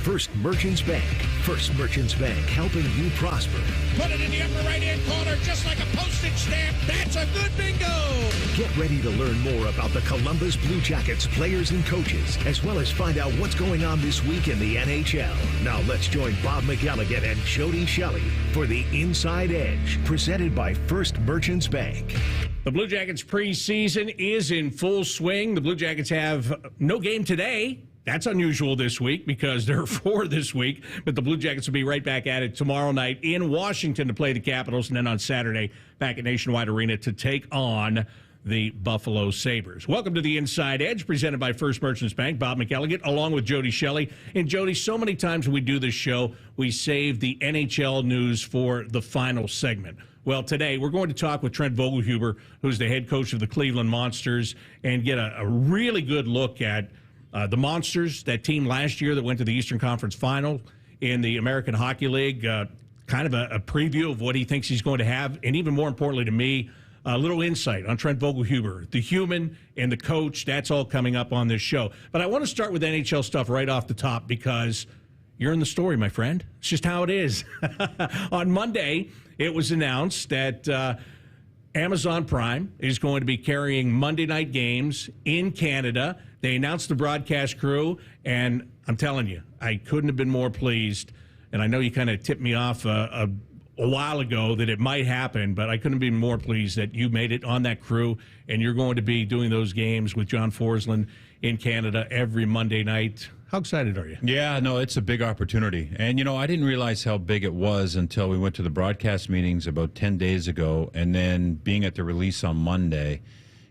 First Merchants Bank. First Merchants Bank, helping you prosper. Put it in the upper right-hand corner just like a postage stamp. That's a good bingo. Get ready to learn more about the Columbus Blue Jackets players and coaches, as well as find out what's going on this week in the NHL. Now let's join Bob McElligott and Jody Shelley for the Inside Edge, presented by First Merchants Bank. The Blue Jackets preseason is in full swing. The Blue Jackets have no game today. That's unusual this week because there are 4 this week. But the Blue Jackets will be right back at it tomorrow night in Washington to play the Capitals, and then on Saturday back at Nationwide Arena to take on the Buffalo Sabres. Welcome to the Inside Edge, presented by First Merchants Bank. Bob McElligott, along with Jody Shelley. And Jody, so many times when we do this show, we save the NHL news for the final segment. Well, today we're going to talk with Trent Vogelhuber, who's the head coach of the Cleveland Monsters, and get a really good look at the Monsters, that team last year that went to the Eastern Conference Final in the American Hockey League. Kind of a preview of what he thinks he's going to have, and even more importantly to me, a little insight on Trent Vogelhuber, the human and the coach. That's all coming up on this show. But I want to start with NHL stuff right off the top because you're in the story, my friend. It's just how it is. On Monday, it was announced that Amazon Prime is going to be carrying Monday night games in Canada. They announced the broadcast crew, and I'm telling you, I couldn't have been more pleased. And I know you kind of tipped me off a while ago that it might happen, but I couldn't be more pleased that you made it on that crew, and you're going to be doing those games with John Forsland in Canada every Monday night. How excited are you? Yeah, no, it's a big opportunity. And, you know, I didn't realize how big it was until we went to the broadcast meetings about 10 days ago, and then being at the release on Monday.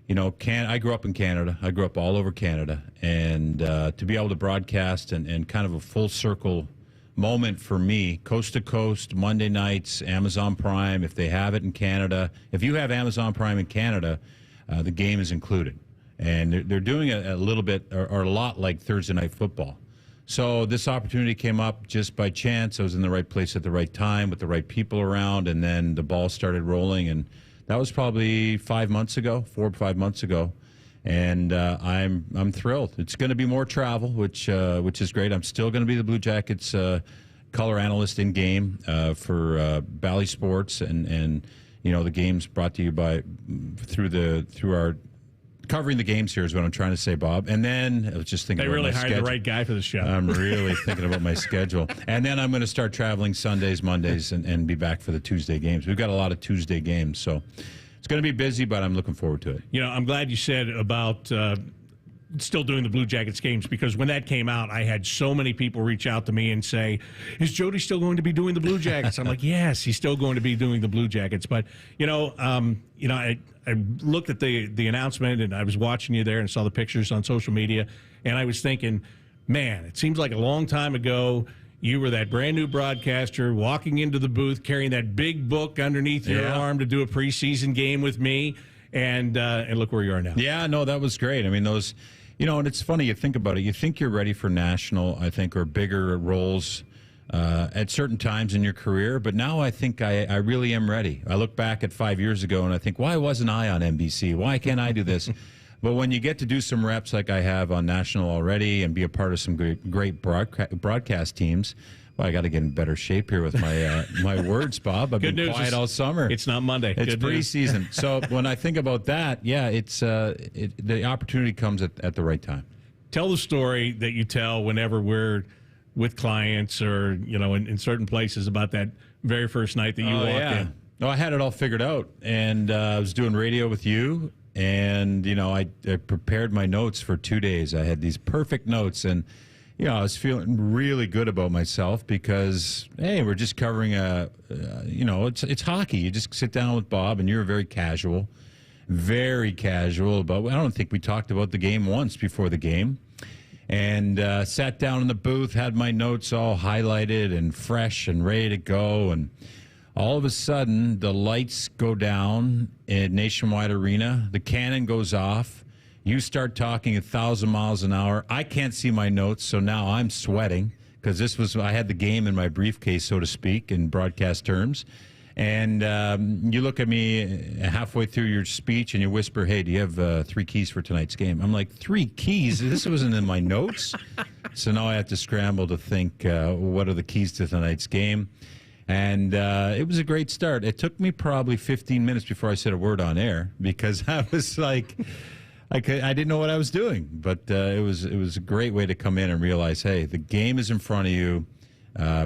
You know, I grew up in Canada. I grew up all over Canada. And to be able to broadcast and kind of a full circle moment for me, coast to coast, Monday nights, Amazon Prime, if they have it in Canada. If you have Amazon Prime in Canada, the game is included. And they're doing it a little bit or a lot like Thursday Night Football. So this opportunity came up just by chance. I was in the right place at the right time with the right people around, and then the ball started rolling. And that was probably 4 or 5 months ago. And I'm thrilled. It's going to be more travel, which is great. I'm still going to be the Blue Jackets color analyst in game for Bally Sports, and you know, the games brought to you by through our covering the games here is what I'm trying to say, Bob. And then I was just thinking, they about really my hired schedule. the right guy for the show. I'm really thinking about my schedule. And then I'm going to start traveling Sundays, Mondays, and be back for the Tuesday games. We've got a lot of Tuesday games, so it's going to be busy, but I'm looking forward to it. You know, I'm glad you said about still doing the Blue Jackets games, because when that came out, I had so many people reach out to me and say, is Jody still going to be doing the Blue Jackets? I'm like, yes, he's still going to be doing the Blue Jackets. But, I looked at the announcement, and I was watching you there and saw the pictures on social media, and I was thinking, man, it seems like a long time ago you were that brand new broadcaster walking into the booth carrying that big book underneath your arm to do a preseason game with me, and look where you are now. Yeah, no, that was great. I mean, those, you know, and it's funny, you think about it. You think you're ready for national, I think, or bigger roles at certain times in your career, but now I think I really am ready. I look back at 5 years ago and I think, why wasn't I on NBC? Why can't I do this? But when you get to do some reps like I have on national already and be a part of some great broadcast teams, well, I got to get in better shape here with my my words, Bob. I've been quiet all summer. It's not Monday. It's preseason. So when I think about that, yeah, it's the opportunity comes at the right time. Tell the story that you tell whenever we're with clients or, you know, in certain places about that very first night that you walked in. No, I had it all figured out, and I was doing radio with you, and, you know, I prepared my notes for 2 days. I had these perfect notes, and, you know, I was feeling really good about myself because, hey, we're just covering it's hockey. You just sit down with Bob, and you're very casual about, I don't think we talked about the game once before the game. And sat down in the booth, had my notes all highlighted and fresh and ready to go. And all of a sudden, the lights go down at Nationwide Arena. The cannon goes off. You start talking 1,000 miles an hour. I can't see my notes, so now I'm sweating because I had the game in my briefcase, so to speak, in broadcast terms. And you look at me halfway through your speech and you whisper, hey, do you have 3 keys for tonight's game? I'm like, 3 keys? This wasn't in my notes. So now I have to scramble to think what are the keys to tonight's game. And it was a great start. It took me probably 15 minutes before I said a word on air because I was like, I didn't know what I was doing. But it was a great way to come in and realize, hey, the game is in front of you.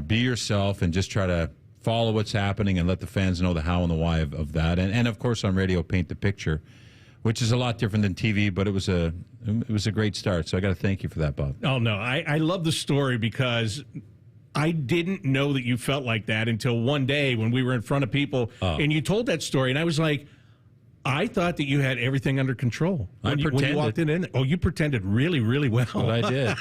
Be yourself and just try to follow what's happening and let the fans know the how and the why of that. And of course, on radio, paint the picture, which is a lot different than TV, but it was a great start. So I got to thank you for that, Bob. Oh, no, I love the story because I didn't know that you felt like that until one day when we were in front of people and you told that story. And I was like, I thought that you had everything under control. When you walked in. Oh, you pretended really, really well. Well, I did.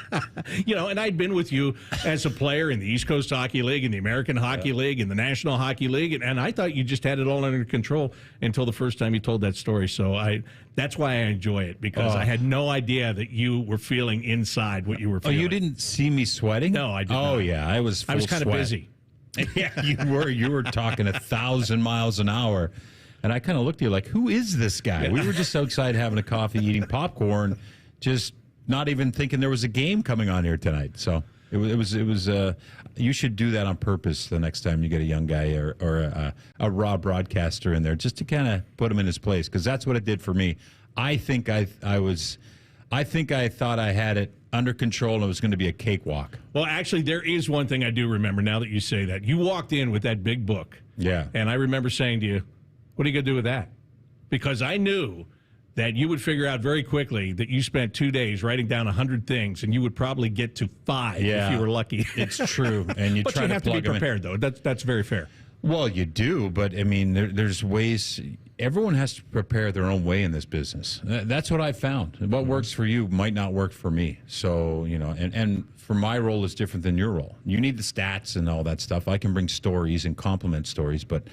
And I'd been with you as a player in the East Coast Hockey League, in the American Hockey League, in the National Hockey League, and I thought you just had it all under control until the first time you told that story. So that's why I enjoy it, because I had no idea that you were feeling inside what you were feeling. Oh, you didn't see me sweating? No, I didn't. Oh, yeah, I was kind of busy. Yeah, you were talking 1,000 miles an hour. And I kind of looked at you like, who is this guy? Yeah. We were just so excited having a coffee, eating popcorn, just not even thinking there was a game coming on here tonight. So it was. You should do that on purpose the next time you get a young guy or a raw broadcaster in there, just to kind of put him in his place, because that's what it did for me. I think I thought I had it under control and it was going to be a cakewalk. Well, actually, there is one thing I do remember now that you say that. You walked in with that big book. Yeah. And I remember saying to you, what are you going to do with that? Because I knew that you would figure out very quickly that you spent 2 days writing down 100 things, and you would probably get to 5 if you were lucky. It's true. And but you have to be prepared, though. That's very fair. Well, you do, but, I mean, there's ways. Everyone has to prepare their own way in this business. That's what I found. What works for you might not work for me. So, and for my role is different than your role. You need the stats and all that stuff. I can bring stories and compliment stories, but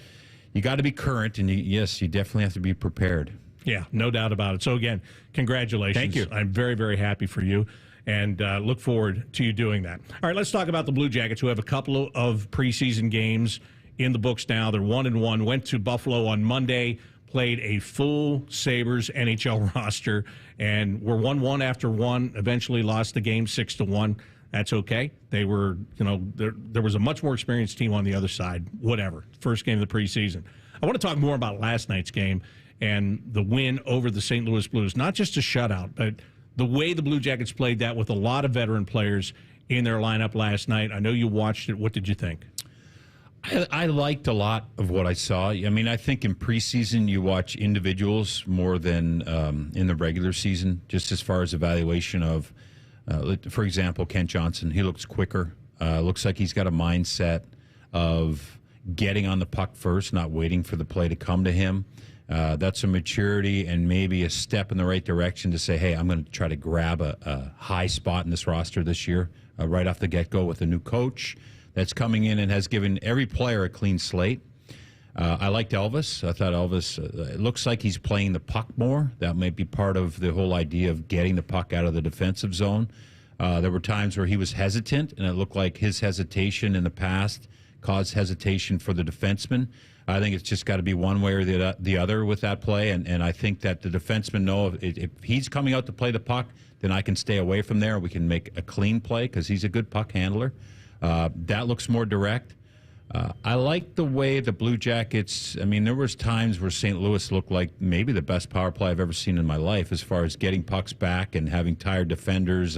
you got to be current, and you definitely have to be prepared. Yeah, no doubt about it. So, again, congratulations. Thank you. I'm very, very happy for you, and look forward to you doing that. All right, let's talk about the Blue Jackets, who have a couple of preseason games in the books now. They're 1-1, went to Buffalo on Monday, played a full Sabres NHL roster, and were 1-1 after one, eventually lost the game 6-1. That's okay. They were, there was a much more experienced team on the other side. Whatever. First game of the preseason. I want to talk more about last night's game and the win over the St. Louis Blues. Not just a shutout, but the way the Blue Jackets played that with a lot of veteran players in their lineup last night. I know you watched it. What did you think? I liked a lot of what I saw. I mean, I think in preseason you watch individuals more than in the regular season, just as far as evaluation of, for example, Kent Johnson. He looks quicker. Looks like he's got a mindset of getting on the puck first, not waiting for the play to come to him. That's a maturity and maybe a step in the right direction to say, hey, I'm going to try to grab a high spot in this roster this year right off the get-go with a new coach that's coming in and has given every player a clean slate. I liked Elvis. I thought Elvis, it looks like he's playing the puck more. That might be part of the whole idea of getting the puck out of the defensive zone. There were times where he was hesitant, and it looked like his hesitation in the past caused hesitation for the defenseman. I think it's just got to be one way or the other with that play, and I think that the defensemen know if he's coming out to play the puck, then I can stay away from there. We can make a clean play because he's a good puck handler. That looks more direct. I like the way the Blue Jackets, I mean, there was times where St. Louis looked like maybe the best power play I've ever seen in my life as far as getting pucks back and having tired defenders.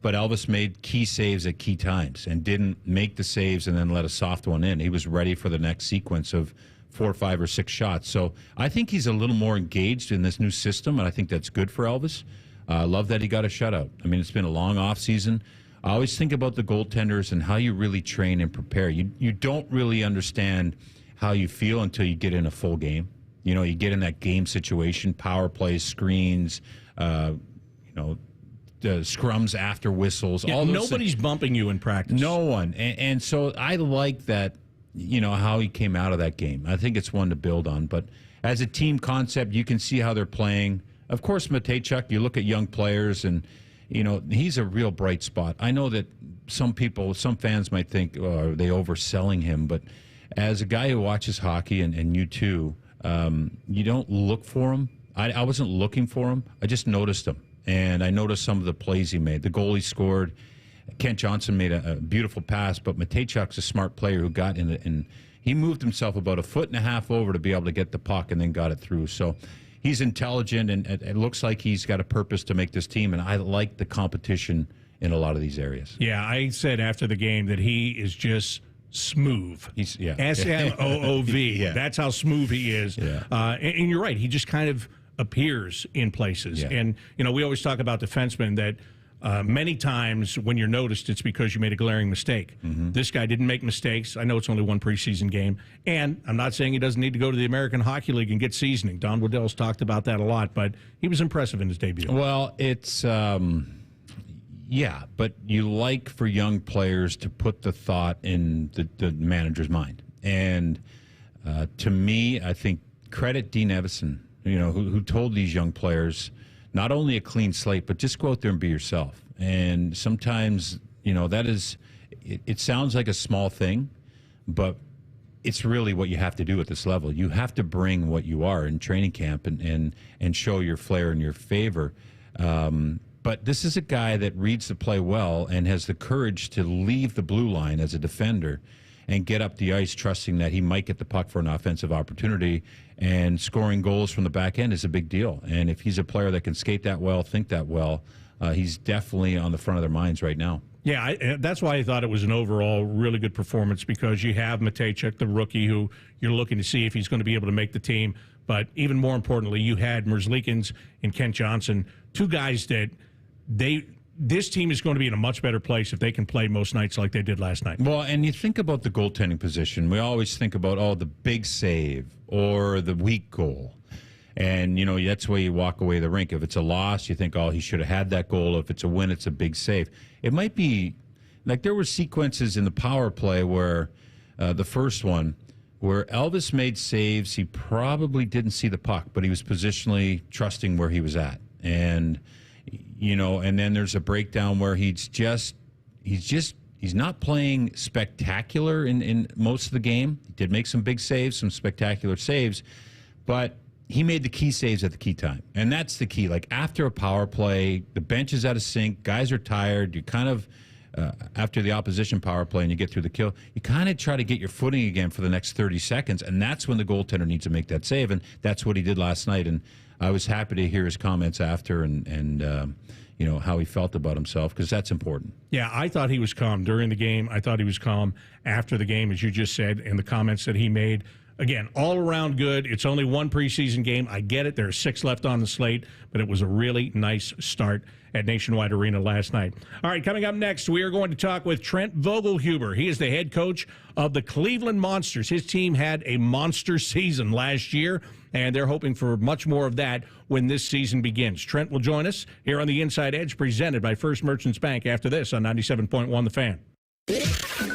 But Elvis made key saves at key times and didn't make the saves and then let a soft one in. He was ready for the next sequence of 4, 5, or 6 shots. So I think he's a little more engaged in this new system, and I think that's good for Elvis. I love that he got a shutout. I mean, it's been a long off season. I always think about the goaltenders and how you really train and prepare. You don't really understand how you feel until you get in a full game. You get in that game situation, power plays, screens, the scrums after whistles. Yeah, all those nobody's things. Bumping you in practice. No one. And so I like that, how he came out of that game. I think it's one to build on. But as a team concept, you can see how they're playing. Of course, Matejchuk, you look at young players and he's a real bright spot. I know that some fans might think, are they overselling him? But as a guy who watches hockey, and you too, you don't look for him. I wasn't looking for him. I just noticed him. And I noticed some of the plays he made. The goal he scored Kent Johnson made a beautiful pass, but Matejchuk's a smart player who got in it, and he moved himself about 1.5 feet over to be able to get the puck and then got it through. So he's intelligent, and it looks like he's got a purpose to make this team, and I like the competition in a lot of these areas. Yeah, I said after the game that he is just smooth. He's SMOOV. Yeah. That's how smooth he is. Yeah. And you're right. He just kind of appears in places. Yeah. And, we always talk about defensemen that many times when you're noticed, it's because you made a glaring mistake. Mm-hmm. This guy didn't make mistakes. I know it's only one preseason game. And I'm not saying he doesn't need to go to the American Hockey League and get seasoning. Don Waddell's talked about that a lot, but he was impressive in his debut. Well, it's... yeah, but you like for young players to put the thought in the manager's mind. And to me, I think credit Dean Evison, who told these young players not only a clean slate, but just go out there and be yourself. And sometimes, that is, it sounds like a small thing, but it's really what you have to do at this level. You have to bring what you are in training camp and show your flair and your favor. But this is a guy that reads the play well and has the courage to leave the blue line as a defender and get up the ice, trusting that he might get the puck for an offensive opportunity. And scoring goals from the back end is a big deal. And if he's a player that can skate that well, think that well, he's definitely on the front of their minds right now. Yeah, that's why I thought it was an overall really good performance, because you have Matejchuk, the rookie, who you're looking to see if he's going to be able to make the team. But even more importantly, you had Merzlikins and Kent Johnson, two guys that this team is going to be in a much better place if they can play most nights like they did last night. Well, and you think about the goaltending position. We always think about, the big save or the weak goal. And, that's where you walk away the rink. If it's a loss, you think, he should have had that goal. If it's a win, it's a big save. It might be, like there were sequences in the power play where the first one, where Elvis made saves. He probably didn't see the puck, but he was positionally trusting where he was at. And and then there's a breakdown where he's not playing spectacular in most of the game. He did make some big saves, some spectacular saves, but he made the key saves at the key time. And that's the key. Like after a power play, the bench is out of sync, guys are tired, you kind of, after the opposition power play and you get through the kill, you kind of try to get your footing again for the next 30 seconds, and that's when the goaltender needs to make that save, and that's what he did last night. And I was happy to hear his comments after and how he felt about himself, because that's important. Yeah, I thought he was calm during the game. I thought he was calm after the game, as you just said, and the comments that he made. Again, all around good. It's only one preseason game. I get it. There are 6 left on the slate, but it was a really nice start at Nationwide Arena last night. All right, coming up next, we are going to talk with Trent Vogelhuber. He is the head coach of the Cleveland Monsters. His team had a monster season last year, and they're hoping for much more of that when this season begins. Trent will join us here on the Inside Edge, presented by First Merchants Bank, after this on 97.1 The Fan.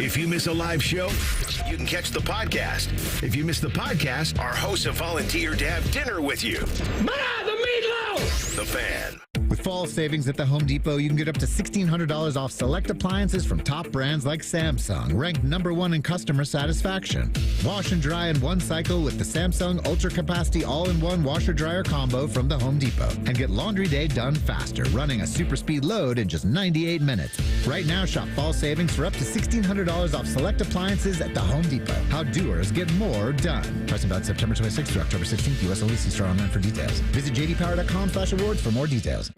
If you miss a live show, you can catch the podcast. If you miss the podcast, our hosts have volunteered to have dinner with you. The meatloaf! The Fan. With fall savings at the Home Depot, you can get up to $1,600 off select appliances from top brands like Samsung, ranked #1 in customer satisfaction. Wash and dry in one cycle with the Samsung Ultra Capacity All-in-One Washer-Dryer Combo from the Home Depot. And get laundry day done faster, running a super speed load in just 98 minutes. Right now, shop fall savings for up to $1,600 off select appliances at the Home Depot. How doers get more done. Pricing about September 26th through October 16th. U.S. only. See store online for details. Visit jdpower.com/awards for more details.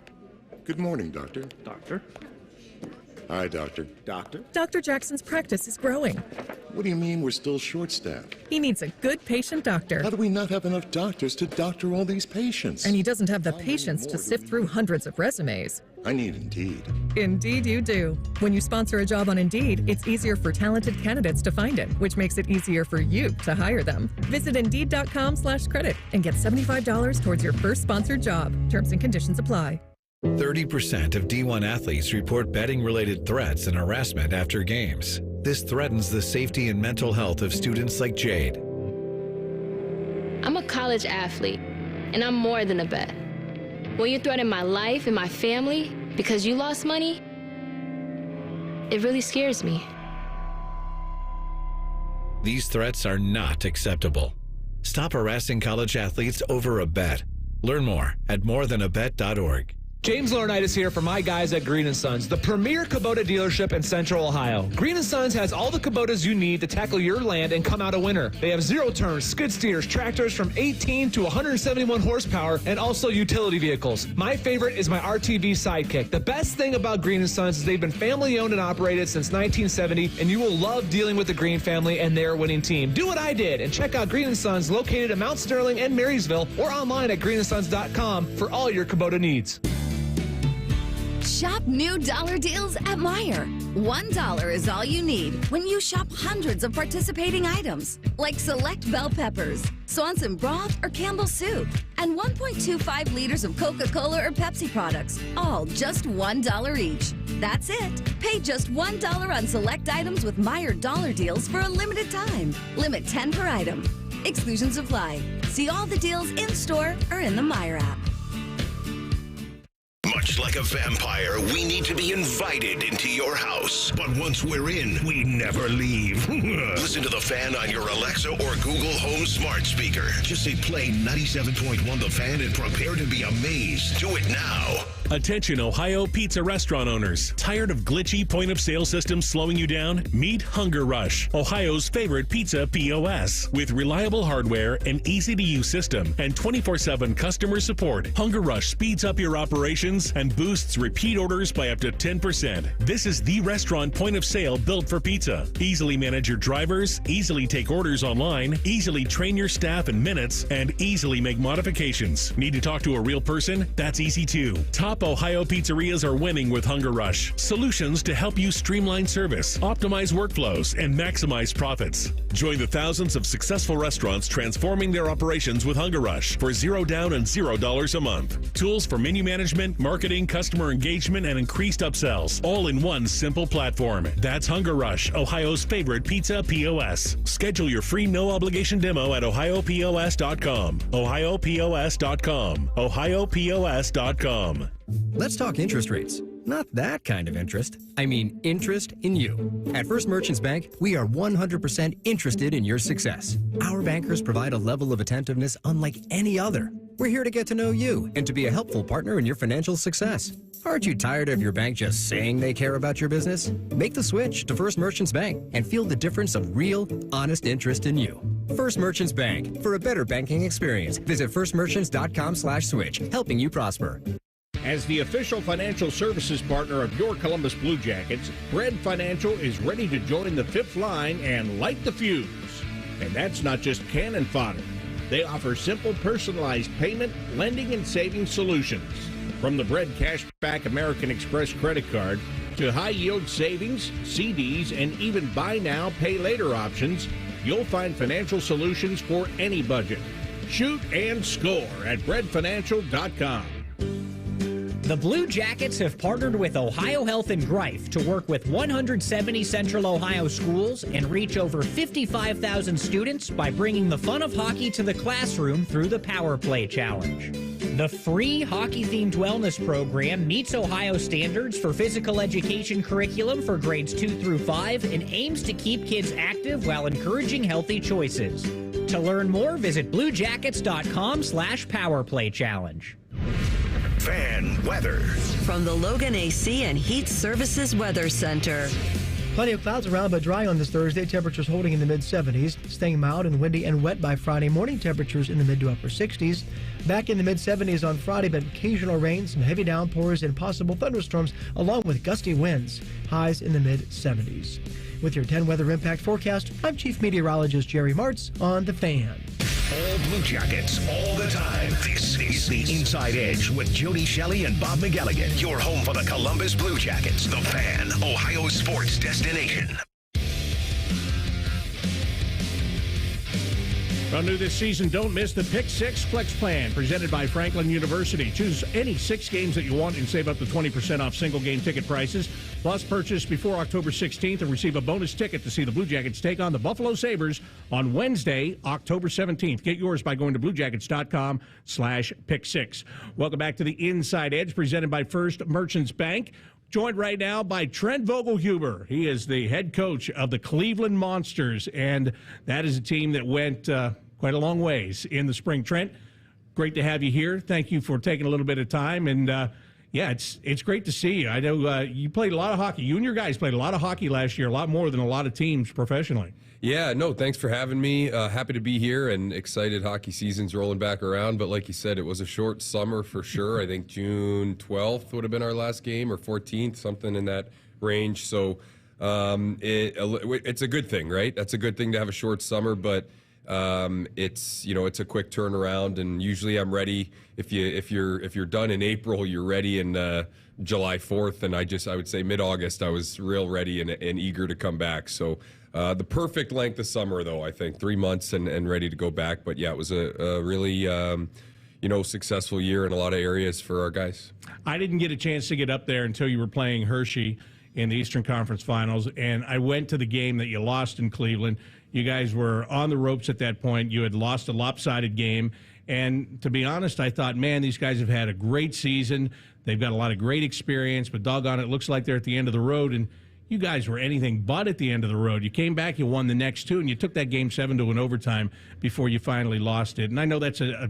Good morning, Doctor. Doctor? Hi, Doctor. Doctor? Dr. Jackson's practice is growing. What do you mean we're still short-staffed? He needs a good patient doctor. How do we not have enough doctors to doctor all these patients? And he doesn't have the patience to sift through hundreds of resumes. I need Indeed. Indeed you do. When you sponsor a job on Indeed, it's easier for talented candidates to find it, which makes it easier for you to hire them. Visit Indeed.com/credit and get $75 towards your first sponsored job. Terms and conditions apply. 30% of D1 athletes report betting-related threats and harassment after games. This threatens the safety and mental health of students like Jade. I'm a college athlete, and I'm more than a bet. When you threaten my life and my family because you lost money, it really scares me. These threats are not acceptable. Stop harassing college athletes over a bet. Learn more at morethanabet.org. James Laurinaitis here for my guys at Green & Sons, the premier Kubota dealership in Central Ohio. Green & Sons has all the Kubotas you need to tackle your land and come out a winner. They have zero-turns, skid steers, tractors from 18 to 171 horsepower, and also utility vehicles. My favorite is my RTV Sidekick. The best thing about Green & Sons is they've been family-owned and operated since 1970, and you will love dealing with the Green family and their winning team. Do what I did and check out Green & Sons located in Mount Sterling and Marysville or online at greenandsons.com for all your Kubota needs. Shop new dollar deals at Meijer. $1 is all you need when you shop hundreds of participating items, like select bell peppers, Swanson broth or Campbell soup, and 1.25 liters of Coca-Cola or Pepsi products, all just $1 each. That's it. Pay just $1 on select items with Meijer dollar deals for a limited time. Limit 10 per item. Exclusions apply. See all the deals in-store or in the Meijer app. Much like a vampire, we need to be invited into your house. But once we're in, we never leave. Listen to The Fan on your Alexa or Google Home smart speaker. Just say play 97.1 The Fan and prepare to be amazed. Do it now. Attention Ohio pizza restaurant owners. Tired of glitchy point-of-sale systems slowing you down? Meet Hunger Rush, Ohio's favorite pizza POS. With reliable hardware, an easy-to-use system, and 24/7 customer support, Hunger Rush speeds up your operations and boosts repeat orders by up to 10%. This is the restaurant point-of-sale built for pizza. Easily manage your drivers, easily take orders online, easily train your staff in minutes, and easily make modifications. Need to talk to a real person? That's easy too. Top Ohio pizzerias are winning with Hunger Rush. Solutions to help you streamline service, optimize workflows, and maximize profits. Join the thousands of successful restaurants transforming their operations with Hunger Rush for $0 down and $0 a month. Tools for menu management, marketing, customer engagement, and increased upsells, all in one simple platform. That's Hunger Rush, Ohio's favorite pizza POS. Schedule your free no-obligation demo at ohiopos.com. ohiopos.com. ohiopos.com. Let's talk interest rates. Not that kind of interest. I mean, interest in you. At First Merchants Bank, we are 100% interested in your success. Our bankers provide a level of attentiveness unlike any other. We're here to get to know you and to be a helpful partner in your financial success. Aren't you tired of your bank just saying they care about your business? Make the switch to First Merchants Bank and feel the difference of real, honest interest in you. First Merchants Bank. For a better banking experience, visit firstmerchants.com/switch, helping you prosper. As the official financial services partner of your Columbus Blue Jackets, Bread Financial is ready to join the fifth line and light the fuse. And that's not just cannon fodder. They offer simple, personalized payment, lending, and savings solutions. From the Bread Cashback American Express credit card to high-yield savings, CDs, and even buy now, pay later options, you'll find financial solutions for any budget. Shoot and score at breadfinancial.com. The Blue Jackets have partnered with Ohio Health and Greif to work with 170 Central Ohio schools and reach over 55,000 students by bringing the fun of hockey to the classroom through the Power Play Challenge. The free hockey-themed wellness program meets Ohio standards for physical education curriculum for grades 2 through 5 and aims to keep kids active while encouraging healthy choices. To learn more, visit bluejackets.com/powerplaychallenge. Fan weather. From the Logan AC and Heat Services Weather Center. Plenty of clouds around, but dry on this Thursday. Temperatures holding in the mid-70s, staying mild and windy and wet by Friday morning. Temperatures in the mid to upper 60s. Back in the mid-70s on Friday, but occasional rain, some heavy downpours, and possible thunderstorms, along with gusty winds. Highs in the mid-70s. With your 10 weather impact forecast, I'm Chief Meteorologist Jerry Martz on The Fan. All Blue Jackets, all the time. This is The Inside Edge with Jody Shelley and Bob McElligott. Your home for the Columbus Blue Jackets. The Fan, Ohio sports destination. Well, new this season, don't miss the Pick 6 Flex Plan presented by Franklin University. Choose any 6 games that you want and save up to 20% off single game ticket prices. Plus, purchase before October 16th and receive a bonus ticket to see the Blue Jackets take on the Buffalo Sabres on Wednesday, October 17th. Get yours by going to bluejackets.com/pick6. Welcome back to the Inside Edge presented by First Merchants Bank. Joined right now by Trent Vogelhuber. He is the head coach of the Cleveland Monsters, and that is a team that went quite a long ways in the spring. Trent, great to have you here. Thank you for taking a little bit of time. And, Yeah, it's great to see you. I know you played a lot of hockey. You and your guys played a lot of hockey last year, a lot more than a lot of teams professionally. Yeah, no, thanks for having me. Happy to be here and excited hockey season's rolling back around. But like you said, it was a short summer for sure. I think June 12th would have been our last game, or 14th, something in that range. So it's a good thing, right? That's a good thing to have a short summer, but it's a quick turnaround, and usually I'm ready. If you're done in April, you're ready in July 4th, and I would say mid-August I was real ready and eager to come back. So the perfect length of summer, though, I think 3 months and ready to go back. But yeah, it was a really successful year in a lot of areas for our guys. I didn't get a chance to get up there until you were playing Hershey in the Eastern Conference Finals, and I went to the game that you lost in Cleveland. You guys were on the ropes at that point. You had lost a lopsided game. And to be honest, I thought, man, these guys have had a great season. They've got a lot of great experience, but doggone it, looks like they're at the end of the road. And you guys were anything but at the end of the road. You came back, you won the next two, and you took that Game 7 to an overtime before you finally lost it. And I know that's a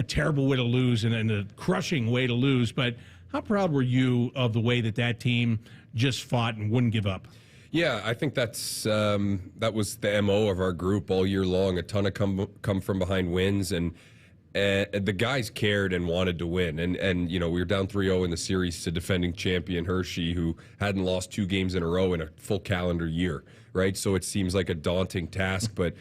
terrible way to lose and a crushing way to lose, but how proud were you of the way that team just fought and wouldn't give up? Yeah, I think that was the MO of our group all year long. A ton of come from behind wins, and the guys cared and wanted to win. And we were down 3-0 in the series to defending champion Hershey, who hadn't lost 2 games in a row in a full calendar year, right? So it seems like a daunting task, but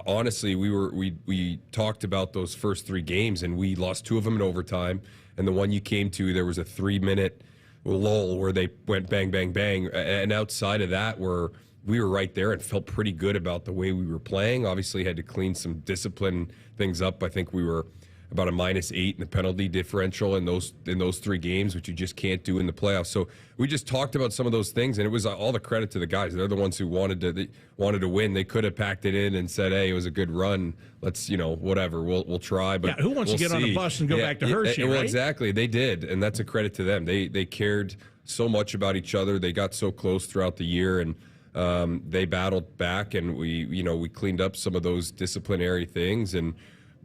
honestly, we talked about those first 3 games, and we lost 2 of them in overtime. And the one you came to, there was a 3-minute lull where they went bang, bang, bang. And outside of that, we were right there and felt pretty good about the way we were playing. Obviously, had to clean some discipline things up. I think we were about a -8 in the penalty differential in those 3 games, which you just can't do in the playoffs. So we just talked about some of those things, and it was all the credit to the guys. They're the ones who wanted to win. They could have packed it in and said, "Hey, it was a good run. Let's whatever. We'll try." But who wants to get on the bus and go back to Hershey? Well, right? exactly. They did, and that's a credit to them. They cared so much about each other. They got so close throughout the year, and they battled back, and we cleaned up some of those disciplinary things, and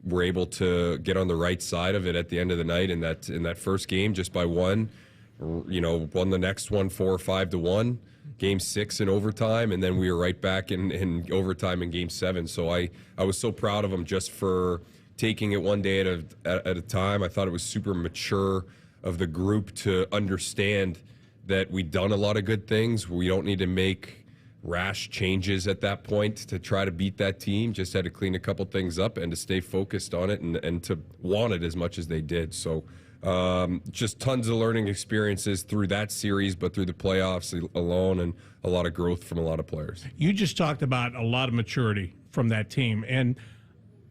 were able to get on the right side of it at the end of the night in that first game just by one. Won the next one 4 or 5-1. Game 6 in overtime, and then we were right back in overtime in Game 7. So I was so proud of them just for taking it one day at a time. I thought it was super mature of the group to understand that we'd done a lot of good things. We don't need to make rash changes at that point to try to beat that team. Just had to clean a couple things up and to stay focused on it and to want it as much as they did. So just tons of learning experiences through that series, but through the playoffs alone, and a lot of growth from a lot of players. You just talked about a lot of maturity from that team, and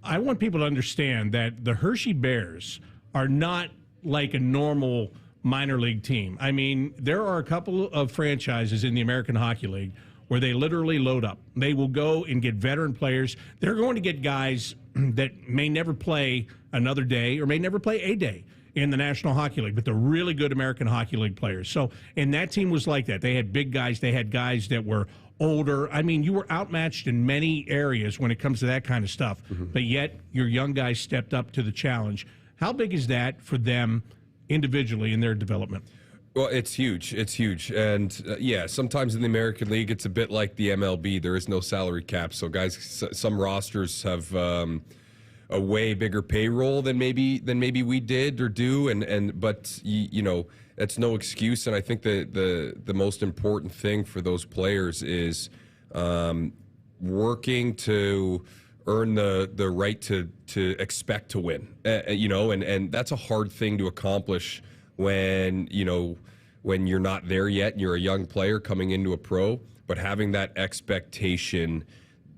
I want people to understand that the Hershey Bears are not like a normal minor league team. I mean, there are a couple of franchises in the American Hockey League where they literally load up. They will go and get veteran players. They're going to get guys that may never play another day or may never play a day in the National Hockey League, but they're really good American Hockey League players. So, and that team was like that. They had big guys. They had guys that were older. I mean, you were outmatched in many areas when it comes to that kind of stuff, but yet your young guys stepped up to the challenge. How big is that for them individually in their development? Well, it's huge. It's huge. And sometimes in the American League, it's a bit like the MLB. There is no salary cap. So guys, some rosters have a way bigger payroll than maybe we did or do. But that's no excuse. And I think the most important thing for those players is working to earn the right to expect to win. And that's a hard thing to accomplish when you're not there yet and you're a young player coming into a pro, but having that expectation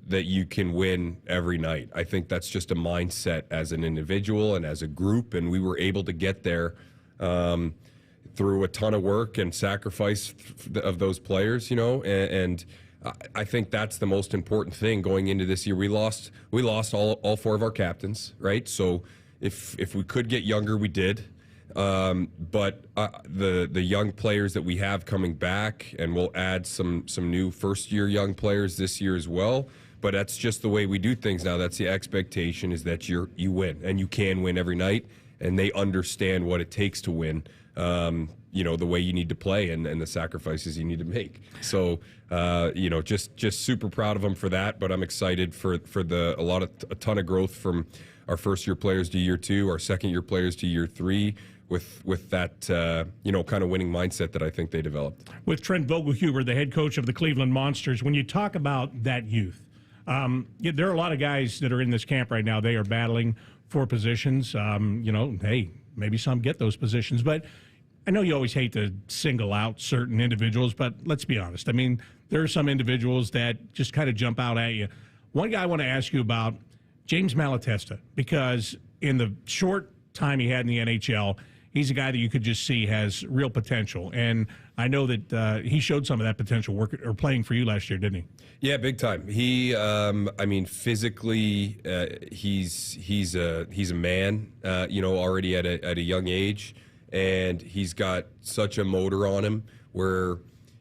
that you can win every night. I think that's just a mindset as an individual and as a group, and we were able to get there through a ton of work and sacrifice of those players, and I think that's the most important thing going into this year. We lost all 4 of our captains, right? So if we could get younger, we did. But the young players that we have coming back, and we'll add some new first-year young players this year as well. But that's just the way we do things now. That's the expectation, is that you win, and you can win every night, and they understand what it takes to win. the way you need to play and the sacrifices you need to make. So, just super proud of them for that. But I'm excited for a ton of growth from our first-year players to year 2, our second-year players to year 3, with that kind of winning mindset that I think they developed. With Trent Vogelhuber, the head coach of the Cleveland Monsters, when you talk about that youth, there are a lot of guys that are in this camp right now. They are battling for positions. Hey, maybe some get those positions, but I know you always hate to single out certain individuals, but let's be honest. I mean, there are some individuals that just kind of jump out at you. One guy I want to ask you about, James Malatesta, because in the short time he had in the NHL, he's a guy that you could just see has real potential. And I know that he showed some of that potential playing for you last year, didn't he? Yeah, big time. He, physically, he's a man, already at a young age, and he's got such a motor on him where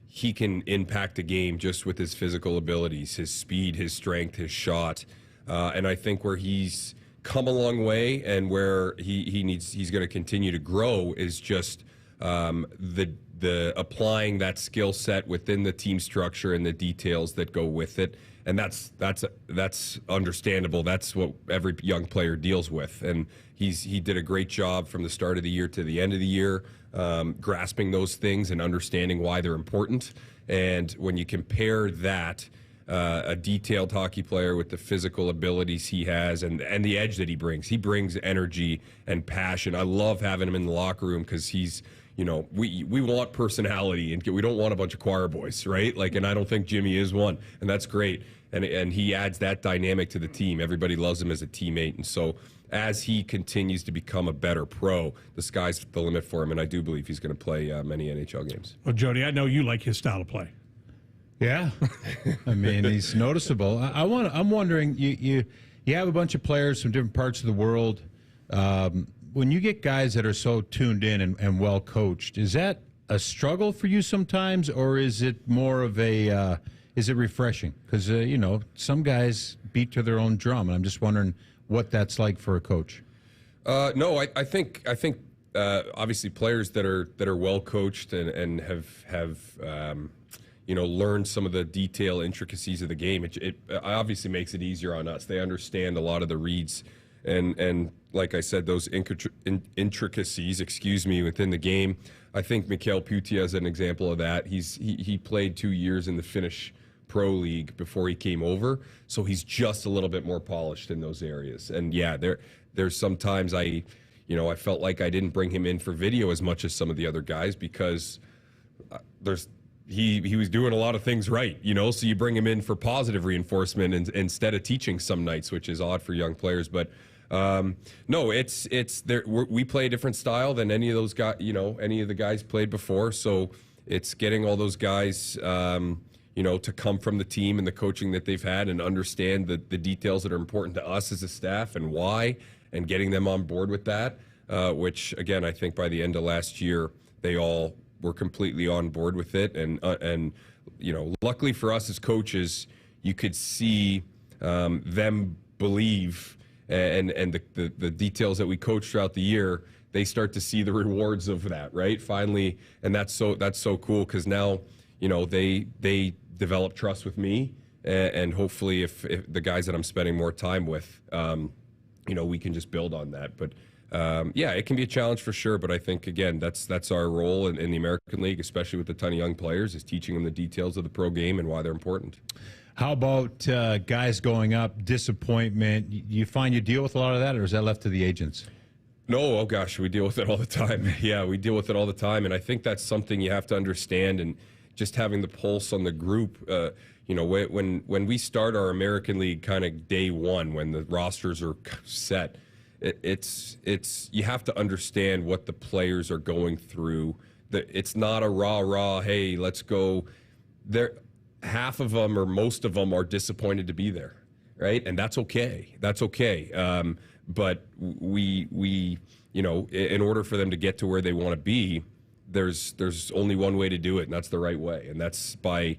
he can impact a game just with his physical abilities, his speed, his strength, his shot. And I think where he's come a long way and where he's going to continue to grow is just the applying that skill set within the team structure and the details that go with it. And that's understandable. That's what every young player deals with. And he did a great job from the start of the year to the end of the year, grasping those things and understanding why they're important. And when you compare that, a detailed hockey player with the physical abilities he has and the edge that he brings energy and passion. I love having him in the locker room because he's, we want personality and we don't want a bunch of choir boys, right? And I don't think Jimmy is one, and that's great. And he adds that dynamic to the team. Everybody loves him as a teammate. And so as he continues to become a better pro, the sky's the limit for him. And I do believe he's going to play many NHL games. Well, Jody, I know you like his style of play. Yeah, I mean, he's noticeable. I'm wondering, you have a bunch of players from different parts of the world. When you get guys that are so tuned in and well coached, is that a struggle for you sometimes, or is it more of a is it refreshing? Because some guys beat to their own drum, and I'm just wondering what that's like for a coach. No, I think obviously players that are well coached and have learned some of the detail intricacies of the game. It obviously makes it easier on us. They understand a lot of the reads and like I said, those intricacies, within the game. I think Mikhail Putia is an example of that. He played 2 years in the Finnish Pro League before he came over, so he's just a little bit more polished in those areas. And yeah, there's sometimes I felt like I didn't bring him in for video as much as some of the other guys because he was doing a lot of things right, so you bring him in for positive reinforcement instead of teaching some nights, which is odd for young players. But no, it's there. We play a different style than any of those guys, any of the guys played before. So it's getting all those guys, to come from the team and the coaching that they've had and understand the details that are important to us as a staff and why, and getting them on board with that, which again, I think by the end of last year, they all were completely on board with it. And luckily for us as coaches, you could see them believe and the details that we coach throughout the year, they start to see the rewards of that, right? Finally, and that's so cool because now, they develop trust with me, and hopefully if the guys that I'm spending more time with, we can just build on that. But yeah, it can be a challenge for sure, but I think, again, that's our role in the American League, especially with a ton of young players, is teaching them the details of the pro game and why they're important. How about guys going up, disappointment? You find you deal with a lot of that, or is that left to the agents? No, oh gosh, we deal with it all the time. Yeah, we deal with it all the time, and I think that's something you have to understand, and just having the pulse on the group. When we start our American League kind of day one, when the rosters are set, it's you have to understand what the players are going through. It's not a rah, hey, let's go. Half of them or most of them are disappointed to be there, right? And that's okay. That's okay. But we in order for them to get to where they want to be, there's only one way to do it, and that's the right way, and that's by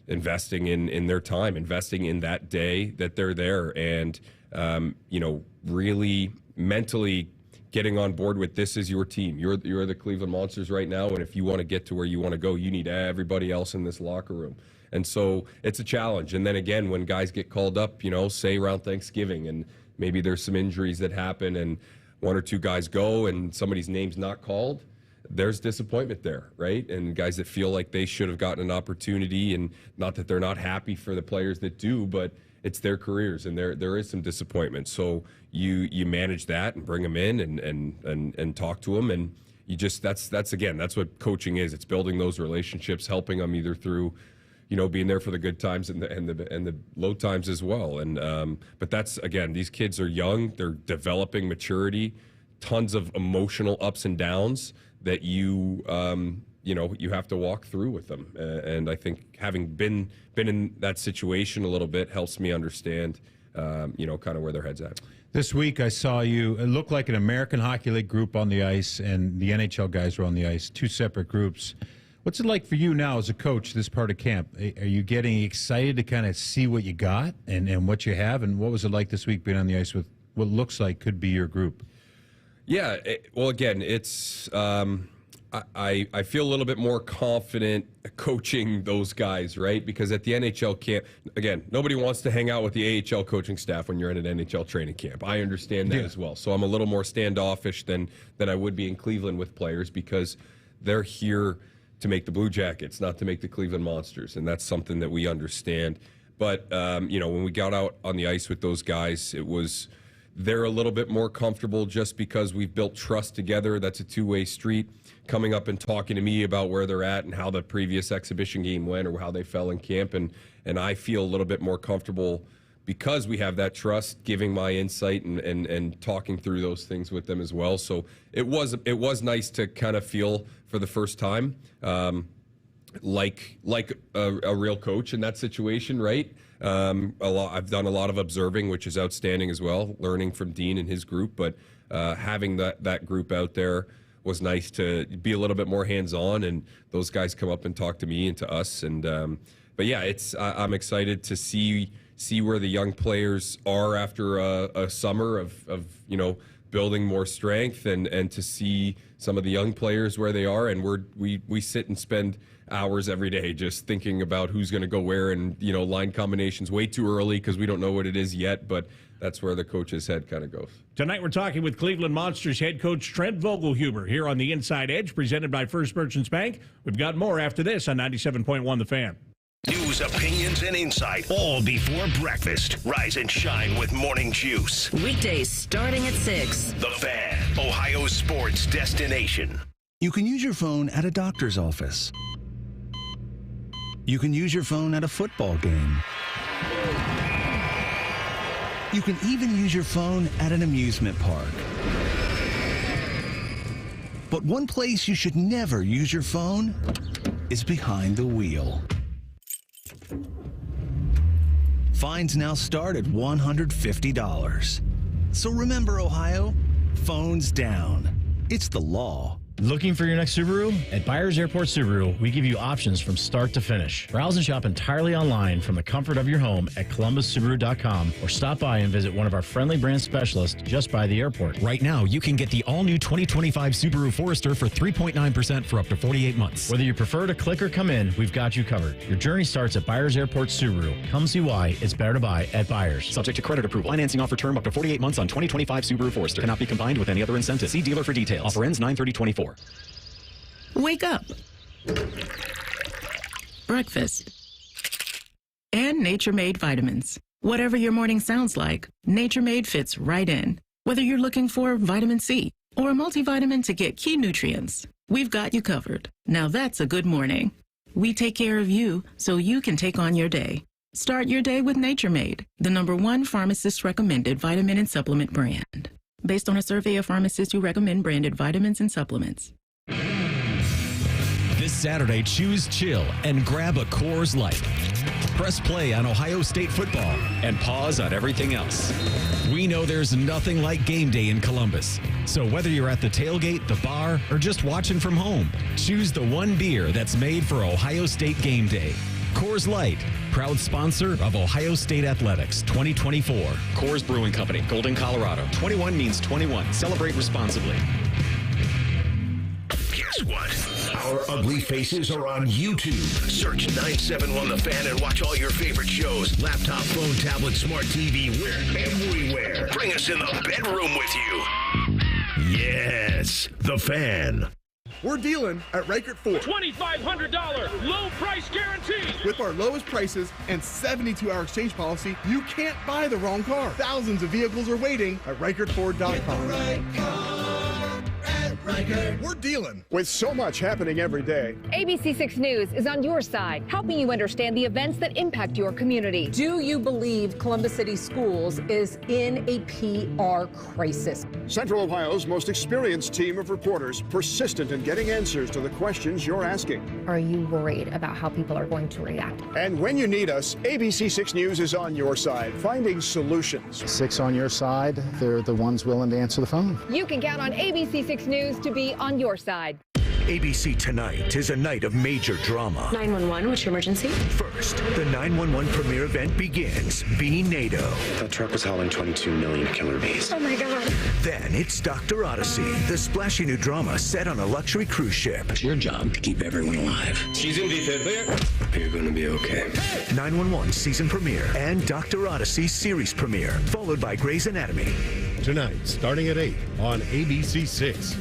investing in their time, investing in that day that they're there, and really mentally getting on board with this is your team. You're the Cleveland Monsters right now, and if you want to get to where you want to go, you need everybody else in this locker room. And so it's a challenge. And then again, when guys get called up, say around Thanksgiving, and maybe there's some injuries that happen and one or two guys go and somebody's name's not called, there's disappointment there, right? And guys that feel like they should have gotten an opportunity, and not that they're not happy for the players that do, but it's their careers, and there is some disappointment. So you manage that and bring them in and talk to them, and you just that's what coaching is. It's building those relationships, helping them either through being there for the good times and the low times as well. And but that's, again, these kids are young, they're developing maturity, tons of emotional ups and downs that you have to walk through with them. And I think having been in that situation a little bit helps me understand, kind of where their head's at. This week I saw you, it looked like an American Hockey League group on the ice, and the NHL guys were on the ice, two separate groups. What's it like for you now as a coach, this part of camp? Are you getting excited to kind of see what you got and what you have? And what was it like this week being on the ice with what looks like could be your group? Yeah, well, again, it's I feel a little bit more confident coaching those guys, right? Because at the NHL camp, again, nobody wants to hang out with the AHL coaching staff when you're in an NHL training camp. I understand that as well. So I'm a little more standoffish than I would be in Cleveland with players, because they're here to make the Blue Jackets, not to make the Cleveland Monsters, and that's something that we understand. But when we got out on the ice with those guys, they're a little bit more comfortable just because we've built trust together. That's a two-way street. Coming up and talking to me about where they're at and how the previous exhibition game went or how they fell in camp, and I feel a little bit more comfortable because we have that trust, giving my insight and talking through those things with them as well. So it was nice to kind of feel for the first time like a real coach in that situation, right? I've done a lot of observing, which is outstanding as well, learning from Dean and his group, but having that group out there was nice to be a little bit more hands-on, and those guys come up and talk to me and to us. And but yeah, I'm excited to see where the young players are after a summer of building more strength, and to see some of the young players where they are. And we sit and spend hours every day just thinking about who's going to go where, and line combinations way too early because we don't know what it is yet, but that's where the coach's head kind of goes. Tonight we're talking with Cleveland Monsters head coach Trent Vogelhuber here on the Inside Edge, presented by First Merchants Bank. We've got more after this on 97.1 The Fan. News, opinions, and insight, all before breakfast. Rise and shine with Morning Juice. Weekdays starting at 6. The Fan, Ohio's sports destination. You can use your phone at a doctor's office. You can use your phone at a football game. You can even use your phone at an amusement park. But one place you should never use your phone is behind the wheel. Fines now start at $150. So remember, Ohio, phones down. It's the law. Looking for your next Subaru? At Byers Airport Subaru, we give you options from start to finish. Browse and shop entirely online from the comfort of your home at columbussubaru.com, or stop by and visit one of our friendly brand specialists just by the airport. Right now, you can get the all-new 2025 Subaru Forester for 3.9% for up to 48 months. Whether you prefer to click or come in, we've got you covered. Your journey starts at Byers Airport Subaru. Come see why it's better to buy at Byers. Subject to credit approval. Financing offer term up to 48 months on 2025 Subaru Forester. Cannot be combined with any other incentive. See dealer for details. Offer ends 9/30/24. Wake up. Breakfast. And Nature Made vitamins. Whatever your morning sounds like, Nature Made fits right in. Whether you're looking for vitamin C or a multivitamin to get key nutrients, we've got you covered. Now that's a good morning. We take care of you so you can take on your day. Start your day with Nature Made, the #1 pharmacist-recommended vitamin and supplement brand. Based on a survey of pharmacists who recommend branded vitamins and supplements. This Saturday, choose chill and grab a Coors Light. Press play on Ohio State football and pause on everything else. We know there's nothing like game day in Columbus. So whether you're at the tailgate, the bar, or just watching from home, choose the one beer that's made for Ohio State game day. Coors Light, proud sponsor of Ohio State Athletics 2024. Coors Brewing Company, Golden, Colorado. 21 means 21. Celebrate responsibly. Guess what? Our ugly faces are on YouTube. Search 971 The Fan and watch all your favorite shows. Laptop, phone, tablet, smart TV, we're everywhere. Bring us in the bedroom with you. Yes, The Fan. We're dealing at Reichert Ford. $2,500 low price guarantee. With our lowest prices and 72-hour exchange policy, you can't buy the wrong car. Thousands of vehicles are waiting at ReichertFord.com. We're dealing. With so much happening every day, ABC6 News is on your side, helping you understand the events that impact your community. Do you believe Columbus City Schools is in a PR crisis? Central Ohio's most experienced team of reporters, persistent in getting answers to the questions you're asking. Are you worried about how people are going to react? And when you need us, ABC6 News is on your side, finding solutions. 6 on your side, they're the ones willing to answer the phone. You can count on ABC6 News to be on your side. ABC Tonight is a night of major drama. 911, what's your emergency? First, the 911 premiere event begins. Be NATO. That truck was hauling 22 million killer bees. Oh my God. Then it's Dr. Odyssey, the splashy new drama set on a luxury cruise ship. It's your job to keep everyone alive. She's in VFib. You're gonna be okay. 911 season premiere and Dr. Odyssey series premiere, followed by Grey's Anatomy. Tonight, starting at 8 on ABC6.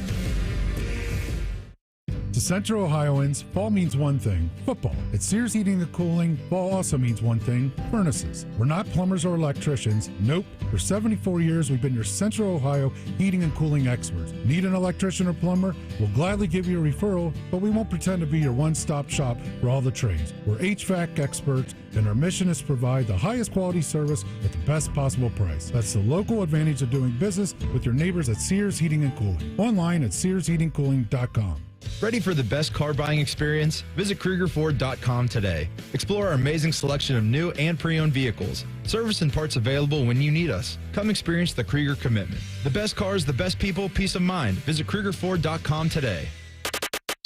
To Central Ohioans, fall means one thing, football. At Sears Heating and Cooling, fall also means one thing, furnaces. We're not plumbers or electricians. Nope. For 74 years, we've been your Central Ohio heating and cooling experts. Need an electrician or plumber? We'll gladly give you a referral, but we won't pretend to be your one-stop shop for all the trades. We're HVAC experts, and our mission is to provide the highest quality service at the best possible price. That's the local advantage of doing business with your neighbors at Sears Heating and Cooling. Online at SearsHeatingCooling.com. Ready for the best car buying experience? Visit KruegerFord.com today. Explore our amazing selection of new and pre-owned vehicles. Service and parts available when you need us. Come experience the Krieger commitment. The best cars, the best people, peace of mind. Visit KruegerFord.com today.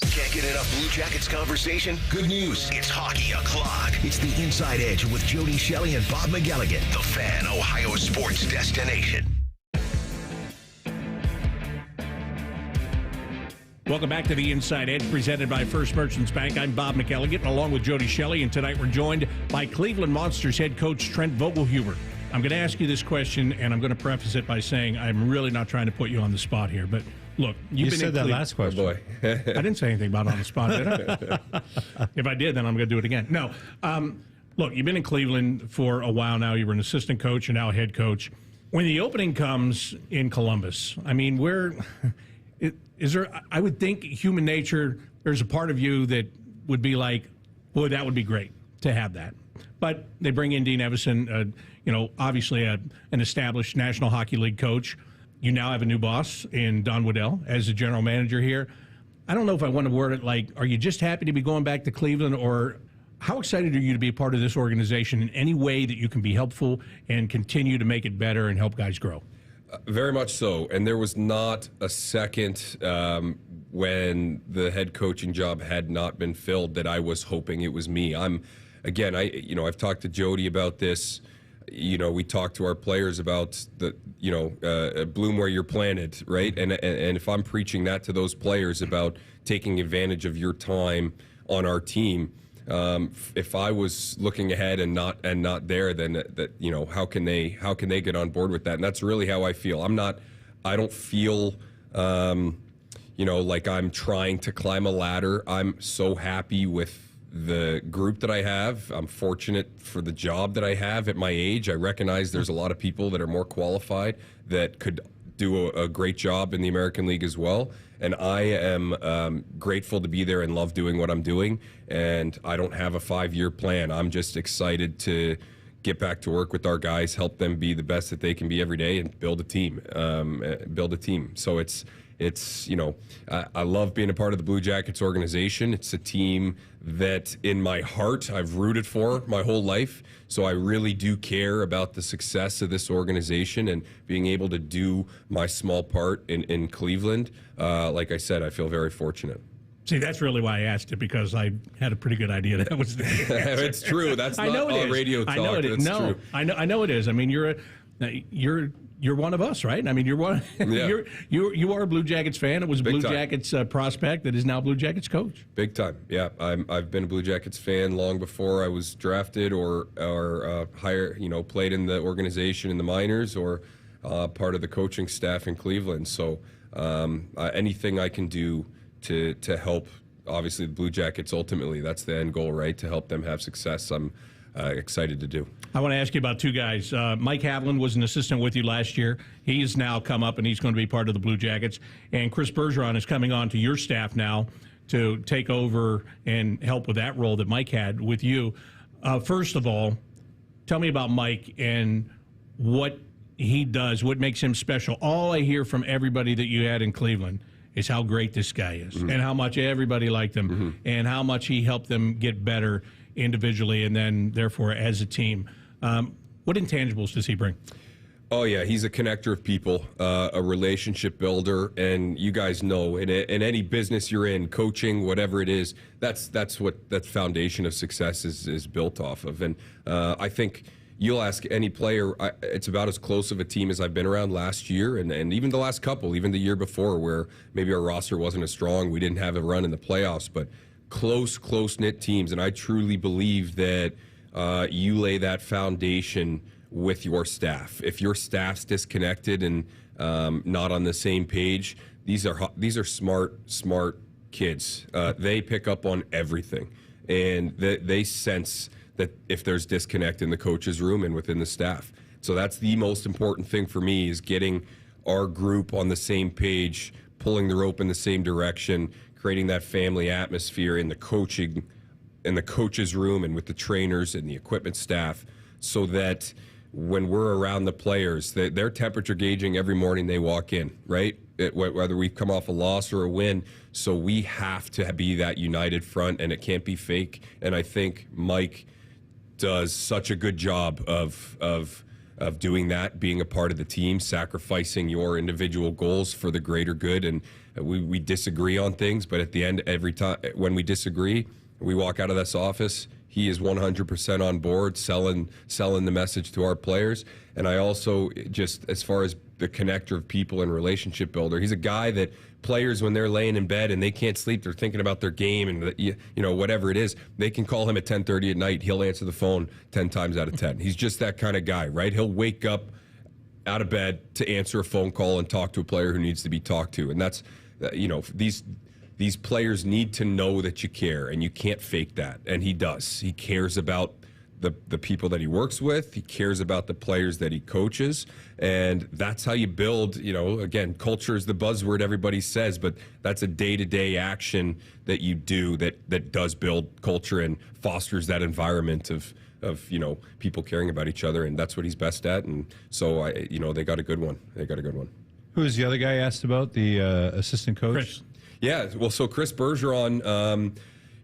Can't get enough Blue Jackets conversation? Good news. It's Hockey O'Clock. It's the Inside Edge with Jody Shelley and Bob McElligott. The Fan, Ohio sports destination. Welcome back to the Inside Edge, presented by First Merchants Bank. I'm Bob McElligott, along with Jody Shelley, and tonight we're joined by Cleveland Monsters head coach Trent Vogelhuber. I'm going to ask you this question, and I'm going to preface it by saying I'm really not trying to put you on the spot here, but look, you said that last question. Oh boy. I didn't say anything about on the spot, did I? If I did, then I'm going to do it again. No. Look, you've been in Cleveland for a while now. You were an assistant coach and now a head coach. When the opening comes in Columbus, I mean, is there, I would think human nature, there's a part of you that would be like, boy, that would be great to have that. But they bring in Dean Evison, obviously an established National Hockey League coach. You now have a new boss in Don Waddell as the general manager here. I don't know if I want to word it like, are you just happy to be going back to Cleveland, or how excited are you to be a part of this organization in any way that you can be helpful and continue to make it better and help guys grow? Very much so. And there was not a second when the head coaching job had not been filled that I was hoping it was me. I've talked to Jody about this. We talk to our players about bloom where you're planted, right? And if I'm preaching that to those players about taking advantage of your time on our team, if I was looking ahead and not there, then how can they get on board with that? And that's really how I feel. I don't feel like I'm trying to climb a ladder. I'm so happy with the group that I have. I'm fortunate for the job that I have at my age. I recognize there's a lot of people that are more qualified that could do a great job in the American League as well. And I am grateful to be there and love doing what I'm doing. And I don't have a 5-year plan. I'm just excited to get back to work with our guys, help them be the best that they can be every day, and build a team. So I love being a part of the Blue Jackets organization. It's a team that in my heart I've rooted for my whole life. So I really do care about the success of this organization and being able to do my small part in Cleveland. Like I said, I feel very fortunate. See, that's really why I asked it, because I had a pretty good idea that was the answer. It's true. That's not all radio talk. I know it is. True. I know it is. I mean, you're one of us, right? I mean, you're one. Yeah. You are a Blue Jackets fan. It was Big Blue time. Jackets prospect that is now Blue Jackets coach. Big time. Yeah, I've been a Blue Jackets fan long before I was drafted or played in the organization in the minors or part of the coaching staff in Cleveland. So anything I can do to help, obviously, the Blue Jackets, ultimately, that's the end goal, right? To help them have success, I'm excited to do. I want to ask you about two guys. Mike Haviland was an assistant with you last year. He's now come up, and he's going to be part of the Blue Jackets. And Chris Bergeron is coming on to your staff now to take over and help with that role that Mike had with you. First of all, tell me about Mike and what he does, what makes him special. All I hear from everybody that you had in Cleveland is how great this guy is, and how much everybody liked him, and how much he helped them get better individually and then, therefore, as a team. What intangibles does he bring? Oh, yeah, he's a connector of people, a relationship builder, and you guys know, in any business you're in, coaching, whatever it is, that's what that foundation of success is built off of. And I think you'll ask any player, it's about as close of a team as I've been around last year and even the last couple, even the year before, where maybe our roster wasn't as strong, we didn't have a run in the playoffs, but close-knit teams. And I truly believe that you lay that foundation with your staff. If your staff's disconnected and not on the same page, these are smart kids. They pick up on everything, and they sense that if there's disconnect in the coach's room and within the staff. So that's the most important thing for me, is getting our group on the same page, pulling the rope in the same direction, creating that family atmosphere in the coaching, in the coach's room and with the trainers and the equipment staff, so that when we're around the players, they're temperature gauging every morning they walk in, right? Whether we've come off a loss or a win. So we have to be that united front, and it can't be fake. And I think Mike does such a good job of doing that, being a part of the team, sacrificing your individual goals for the greater good. And we disagree on things, but at the end, every time when we disagree, we walk out of this office, he is 100% on board, selling the message to our players. And I also, just as far as the connector of people and relationship builder, he's a guy that players, when they're laying in bed and they can't sleep, they're thinking about their game and whatever it is, they can call him at 10:30 at night. He'll answer the phone 10 times out of 10. He's just that kind of guy, right? He'll wake up out of bed to answer a phone call and talk to a player who needs to be talked to. And that's, these players need to know that you care, and you can't fake that. And he does. He cares about the people that he works with. He cares about the players that he coaches. And that's how you build, again, culture is the buzzword everybody says, but that's a day-to-day action that you do that does build culture and fosters that environment of people caring about each other. And that's what he's best at. And so, they got a good one. Who's the other guy asked about, the assistant coach? Chris. Yeah, well, so Chris Bergeron,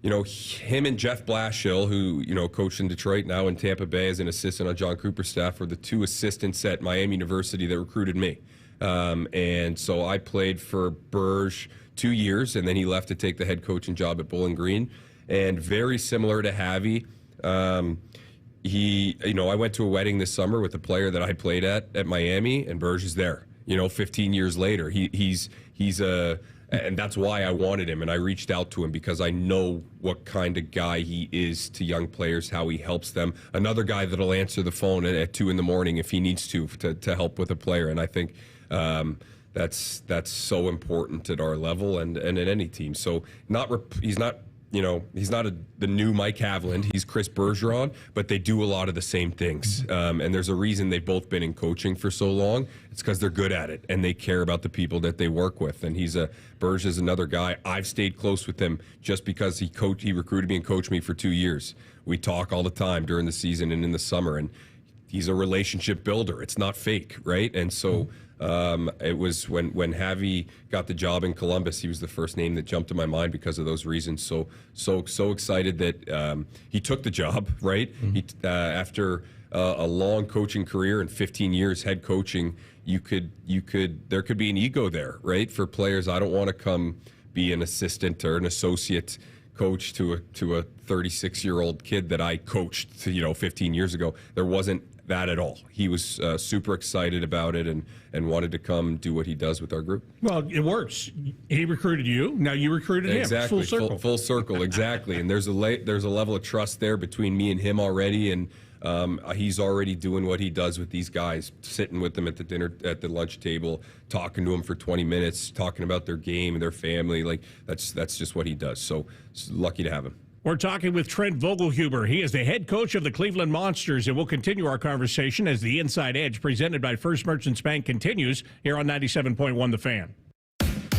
him and Jeff Blashill, who, coached in Detroit, now in Tampa Bay as an assistant on John Cooper's staff, were the two assistants at Miami University that recruited me. And so I played for Berge 2 years, and then he left to take the head coaching job at Bowling Green. And very similar to Javi, I went to a wedding this summer with a player that I played at Miami, and Berge is there. 15 years later, and that's why I wanted him, and I reached out to him because I know what kind of guy he is to young players, how he helps them. Another guy that'll answer the phone at 2 a.m. if he needs to help with a player, and I think that's so important at our level and at any team. So he's not the new Mike Haviland. He's Chris Bergeron, but they do a lot of the same things. And there's a reason they've both been in coaching for so long. It's because they're good at it, and they care about the people that they work with. And Berge is another guy. I've stayed close with him just because he recruited me and coached me for 2 years. We talk all the time during the season and in the summer, and he's a relationship builder. It's not fake, right? And so it was when Javi got the job in Columbus, he was the first name that jumped to my mind because of those reasons. So excited that he took the job, right? He, after a long coaching career and 15 years head coaching, there could be an ego there, right? For players, I don't want to come be an assistant or an associate coach to a 36-year-old kid that I coached 15 years ago. There wasn't that at all. He was super excited about it and wanted to come do what he does with our group. Well, it works. He recruited you. Now you recruited him. Exactly. Full circle. Full circle. Exactly. And there's a level of trust there between me and him already. And he's already doing what he does with these guys, sitting with them at the lunch table, talking to them for 20 minutes, talking about their game and their family. Like that's just what he does. So lucky to have him. We're talking with Trent Vogelhuber. He is the head coach of the Cleveland Monsters, and we'll continue our conversation as the Inside Edge presented by First Merchants Bank continues here on 97.1 The Fan.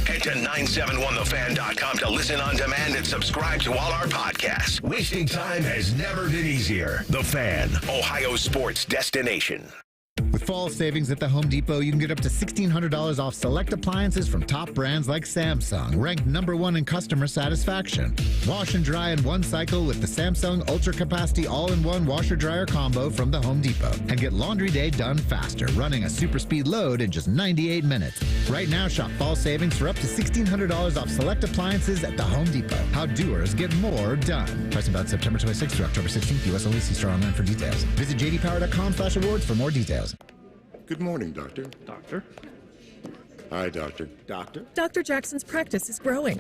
Head to 971thefan.com to listen on demand and subscribe to all our podcasts. Wasting time has never been easier. The Fan, Ohio sports destination. With fall savings at the Home Depot, you can get up to $1,600 off select appliances from top brands like Samsung, ranked #1 in customer satisfaction. Wash and dry in one cycle with the Samsung Ultra Capacity All-in-One Washer-Dryer Combo from the Home Depot. And get laundry day done faster, running a super speed load in just 98 minutes. Right now, shop fall savings for up to $1,600 off select appliances at the Home Depot. How doers get more done. Price about September 26th through October 16th. U.S. only. See store online for details. Visit jdpower.com/awards for more details. Good morning, Doctor. Doctor? Hi, Doctor. Doctor? Dr. Jackson's practice is growing.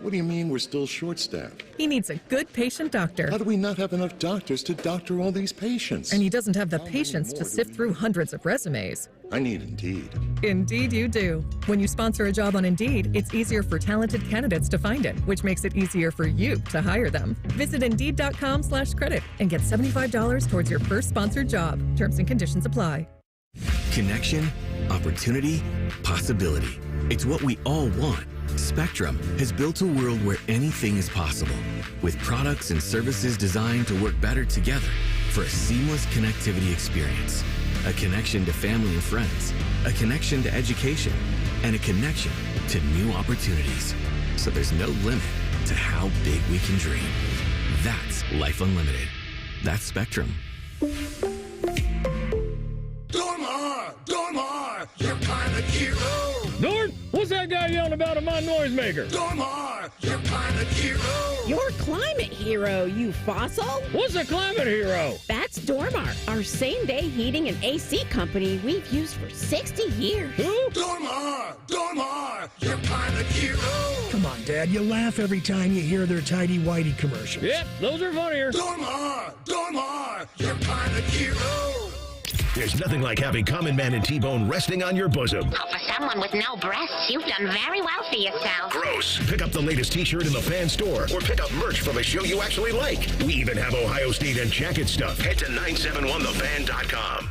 What do you mean we're still short-staffed? He needs a good patient doctor. How do we not have enough doctors to doctor all these patients? And he doesn't have the patience to sift through hundreds of resumes. I need Indeed. Indeed you do. When you sponsor a job on Indeed, it's easier for talented candidates to find it, which makes it easier for you to hire them. Visit Indeed.com/credit and get $75 towards your first sponsored job. Terms and conditions apply. Connection, opportunity, possibility. It's what we all want. Spectrum has built a world where anything is possible, with products and services designed to work better together for a seamless connectivity experience. A connection to family and friends, a connection to education, and a connection to new opportunities. So there's no limit to how big we can dream. That's Life Unlimited. That's Spectrum. Dormar, your climate hero. Dorn, what's that guy yelling about in my noisemaker? Dormar, your climate hero. Your climate hero, you fossil? What's a climate hero? That's Dormar, our same-day heating and AC company we've used for 60 years. Who? Dormar, your climate hero. Come on, Dad, you laugh every time you hear their Tidy Whitey commercials. Yep, those are funnier. Dormar, your climate hero. There's nothing like having Common Man and T-Bone resting on your bosom. Oh, for someone with no breasts, you've done very well for yourself. Gross. Pick up the latest T-shirt in the Fan store or pick up merch from a show you actually like. We even have Ohio State and Jacket stuff. Head to 971thefan.com.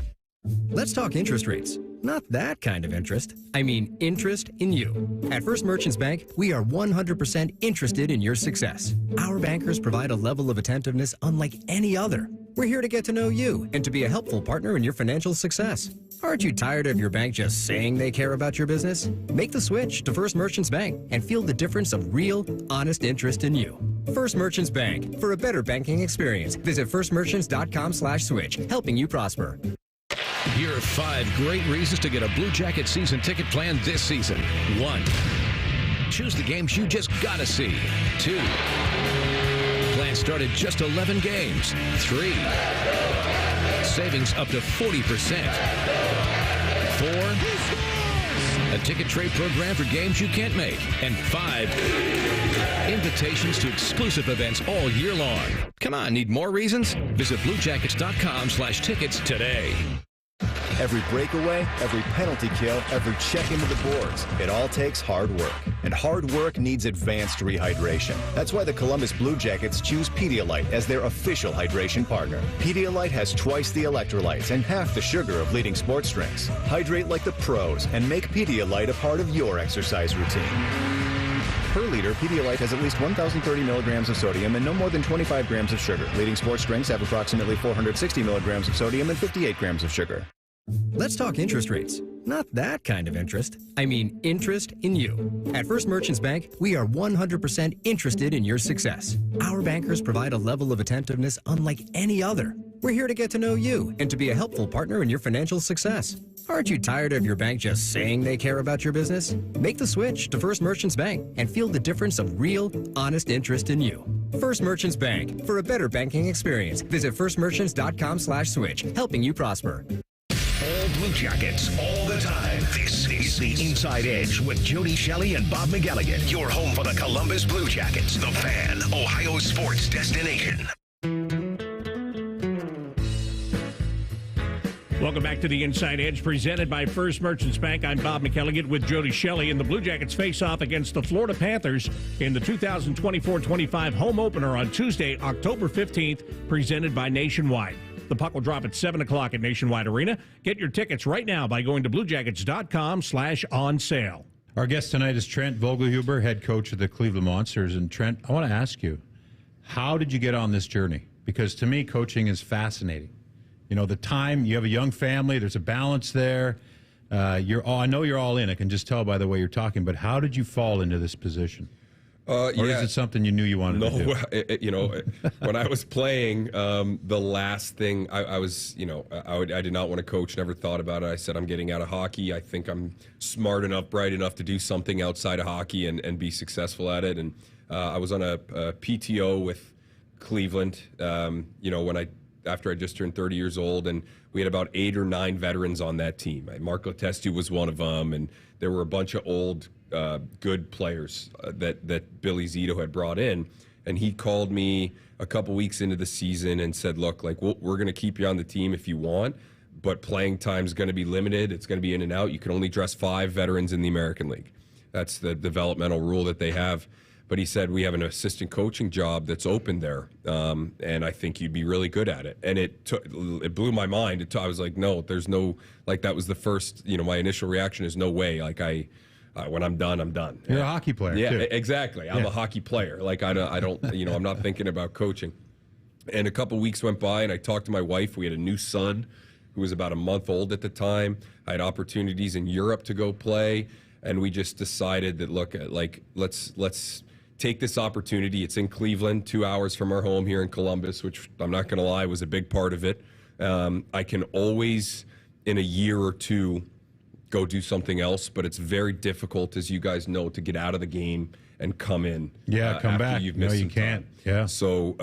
Let's talk interest rates. Not that kind of interest. I mean interest in you. At First Merchants Bank, we are 100% interested in your success. Our bankers provide a level of attentiveness unlike any other. We're here to get to know you and to be a helpful partner in your financial success. Aren't you tired of your bank just saying they care about your business? Make the switch to First Merchants Bank and feel the difference of real, honest interest in you. First Merchants Bank. For a better banking experience, visit firstmerchants.com/switch, helping you prosper. Here are 5 great reasons to get a Blue Jacket season ticket plan this season. 1. Choose the games you just gotta see. 2. Plans start at just 11 games. 3. Savings up to 40%. 4. A ticket trade program for games you can't make. And 5. Invitations to exclusive events all year long. Come on, need more reasons? Visit BlueJackets.com/tickets today. Every breakaway, every penalty kill, every check into the boards, it all takes hard work. And hard work needs advanced rehydration. That's why the Columbus Blue Jackets choose Pedialyte as their official hydration partner. Pedialyte has twice the electrolytes and half the sugar of leading sports drinks. Hydrate like the pros and make Pedialyte a part of your exercise routine. Per liter, Pedialyte has at least 1,030 milligrams of sodium and no more than 25 grams of sugar. Leading sports drinks have approximately 460 milligrams of sodium and 58 grams of sugar. Let's talk interest rates. Not that kind of interest. I mean interest in you. At First Merchants Bank, we are 100% interested in your success. Our bankers provide a level of attentiveness unlike any other. We're here to get to know you and to be a helpful partner in your financial success. Aren't you tired of your bank just saying they care about your business? Make the switch to First Merchants Bank and feel the difference of real, honest interest in you. First Merchants Bank. For a better banking experience, visit firstmerchants.com/switch, helping you prosper. All Blue Jackets, all the time. This is the Inside Edge with Jody Shelley and Bob McElligott. Your home for the Columbus Blue Jackets, the Fan, Ohio sports destination. Welcome back to the Inside Edge, presented by First Merchants Bank. I'm Bob McElligott with Jody Shelley, and the Blue Jackets face off against the Florida Panthers in the 2024-25 home opener on Tuesday, October 15th, presented by Nationwide. The puck will drop at 7 o'clock at Nationwide Arena. Get your tickets right now by going to bluejackets.com/on sale. Our guest tonight is Trent Vogelhuber, head coach of the Cleveland Monsters. And Trent, I want to ask you, how did you get on this journey? Because to me, coaching is fascinating. You know, the time, you have a young family, there's a balance there. I know you're all in. I can just tell by the way you're talking, but how did you fall into this position? Or is it something you knew you wanted to do? When I was playing, the last thing I was, I did not want to coach, never thought about it. I said, I'm getting out of hockey. I think I'm smart enough, bright enough to do something outside of hockey and be successful at it. And I was on a PTO with Cleveland, after I just turned 30 years old, and we had about 8 or 9 veterans on that team. Marco Testu was one of them, and there were a bunch of old, good players that Billy Zito had brought in. And he called me a couple weeks into the season and said, look, we're going to keep you on the team if you want, but playing time's going to be limited. It's going to be in and out. You can only dress 5 veterans in the American League. That's the developmental rule that they have. But he said, we have an assistant coaching job that's open there, and I think you'd be really good at it. And it blew my mind. I was like, no, there's no, that was the first, my initial reaction is no way. When I'm done, I'm done. You're a hockey player, yeah, too. Exactly. I'm a hockey player. I don't, I'm not thinking about coaching. And a couple weeks went by, and I talked to my wife. We had a new son who was about a month old at the time. I had opportunities in Europe to go play, and we just decided that, look, let's take this opportunity. It's in Cleveland, 2 hours from our home here in Columbus, which I'm not going to lie was a big part of it. I can always, in a year or two, go do something else, but it's very difficult, as you guys know, to get out of the game and come in. Yeah, come after back. You've missed some can't. Time. Yeah. So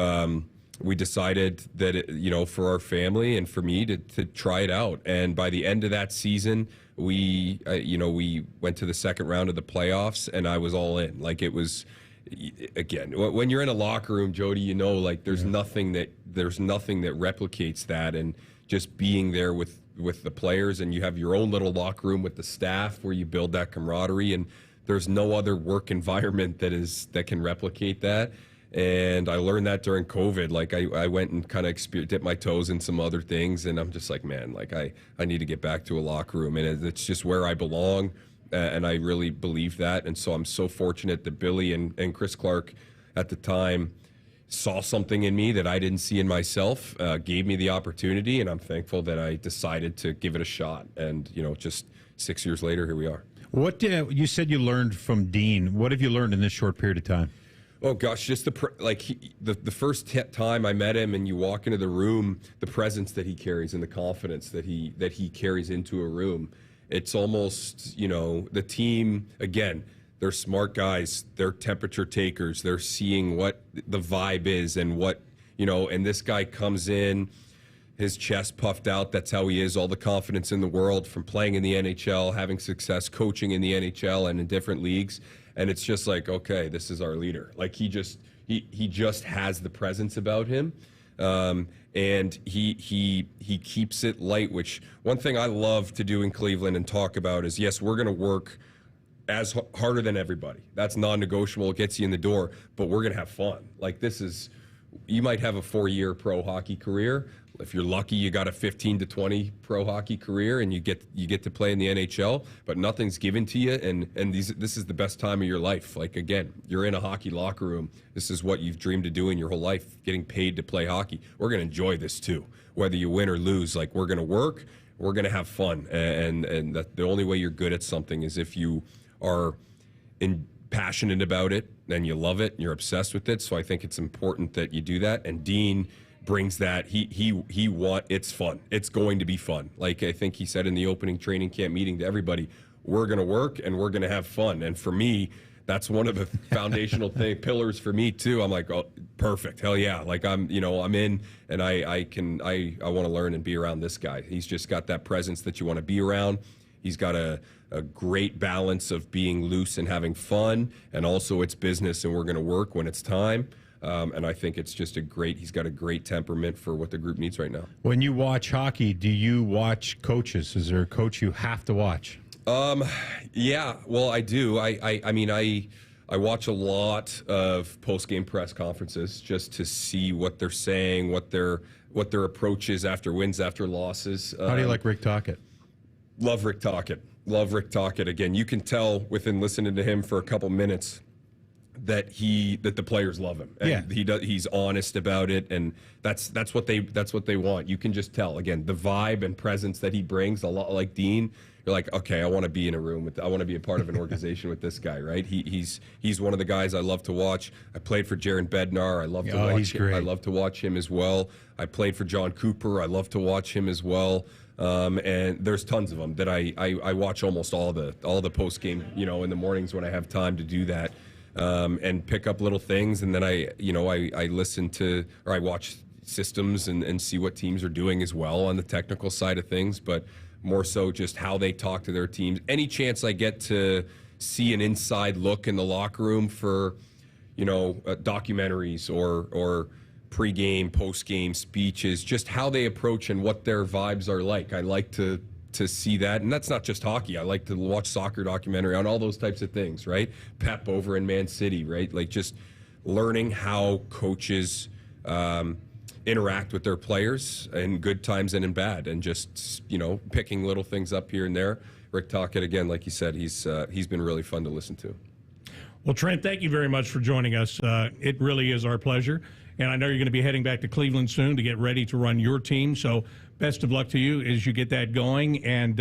we decided that, for our family and for me to try it out. And by the end of that season, we went to the second round of the playoffs, and I was all in. It was... Again, when you're in a locker room, Jody, there's nothing that replicates that, and just being there with the players, and you have your own little locker room with the staff where you build that camaraderie, and there's no other work environment that can replicate that. And I learned that during COVID. I went and kind of dipped my toes in some other things, and I'm just like, man, I need to get back to a locker room, and it's just where I belong. And I really believe that. And so I'm so fortunate that Billy and Chris Clark at the time saw something in me that I didn't see in myself, gave me the opportunity, and I'm thankful that I decided to give it a shot. And, just 6 years later, here we are. What you said you learned from Dean. What have you learned in this short period of time? Oh, gosh, just the first time I met him and you walk into the room, the presence that he carries and the confidence that he carries into a room. It's almost, the team, again, they're smart guys. They're temperature takers. They're seeing what the vibe is and what, and this guy comes in, his chest puffed out. That's how he is. All the confidence in the world from playing in the NHL, having success, coaching in the NHL and in different leagues. And it's just okay, this is our leader. He just has the presence about him. And he keeps it light, which one thing I love to do in Cleveland and talk about is, yes, we're going to work as harder than everybody. That's non-negotiable. It gets you in the door, but we're going to have fun. You might have a 4-year pro hockey career. If you're lucky, you got a 15 to 20 pro hockey career, and you get to play in the NHL. But nothing's given to you, and this is the best time of your life. Again, you're in a hockey locker room. This is what you've dreamed of doing your whole life, getting paid to play hockey. We're going to enjoy this too, whether you win or lose. We're going to work. We're going to have fun, and the only way you're good at something is if you are passionate about it and you love it and you're obsessed with it. So I think it's important that you do that. And Dean brings that. It's fun. It's going to be fun. Like I think he said in the opening training camp meeting to everybody, we're going to work and we're going to have fun. And for me, that's one of the foundational pillars for me too. I'm like, oh, perfect. Hell yeah. Like I'm in, and I want to learn and be around this guy. He's just got that presence that you want to be around. He's got a great balance of being loose and having fun, and also it's business and we're going to work when it's time. And I think it's just he's got a great temperament for what the group needs right now. When you watch hockey, do you watch coaches? Is there a coach you have to watch? Yeah, well, I do. I watch a lot of post-game press conferences just to see what they're saying, what their approach is after wins, after losses. How do you like Rick Tocchet? Love Rick Tocchet. Love Rick Tocchet. Again, you can tell within listening to him for a couple minutes that the players love him. And he's honest about it, and that's what they want. You can just tell. Again, the vibe and presence that he brings, a lot like Dean. You're like, okay, I want to be in a room I want to be a part of an organization with this guy, right? He's one of the guys I love to watch. I played for Jaron Bednar. I love to watch he's him. great. I love to watch him as well. I played for John Cooper. I love to watch him as well. And there's tons of them that I watch almost all the post game, in the mornings when I have time to do that, and pick up little things. And then I listen to, or I watch systems and see what teams are doing as well on the technical side of things, but more so just how they talk to their teams. Any chance I get to see an inside look in the locker room for, documentaries or pre-game, post-game speeches, just how they approach and what their vibes are like. I like to see that. And that's not just hockey. I like to watch soccer documentary on all those types of things, right? Pep over in Man City, right? Like just learning how coaches interact with their players in good times and in bad, and just, picking little things up here and there. Rick Tocchet, again, like you said, he's been really fun to listen to. Well, Trent, thank you very much for joining us. It really is our pleasure. And I know you're going to be heading back to Cleveland soon to get ready to run your team. So best of luck to you as you get that going, and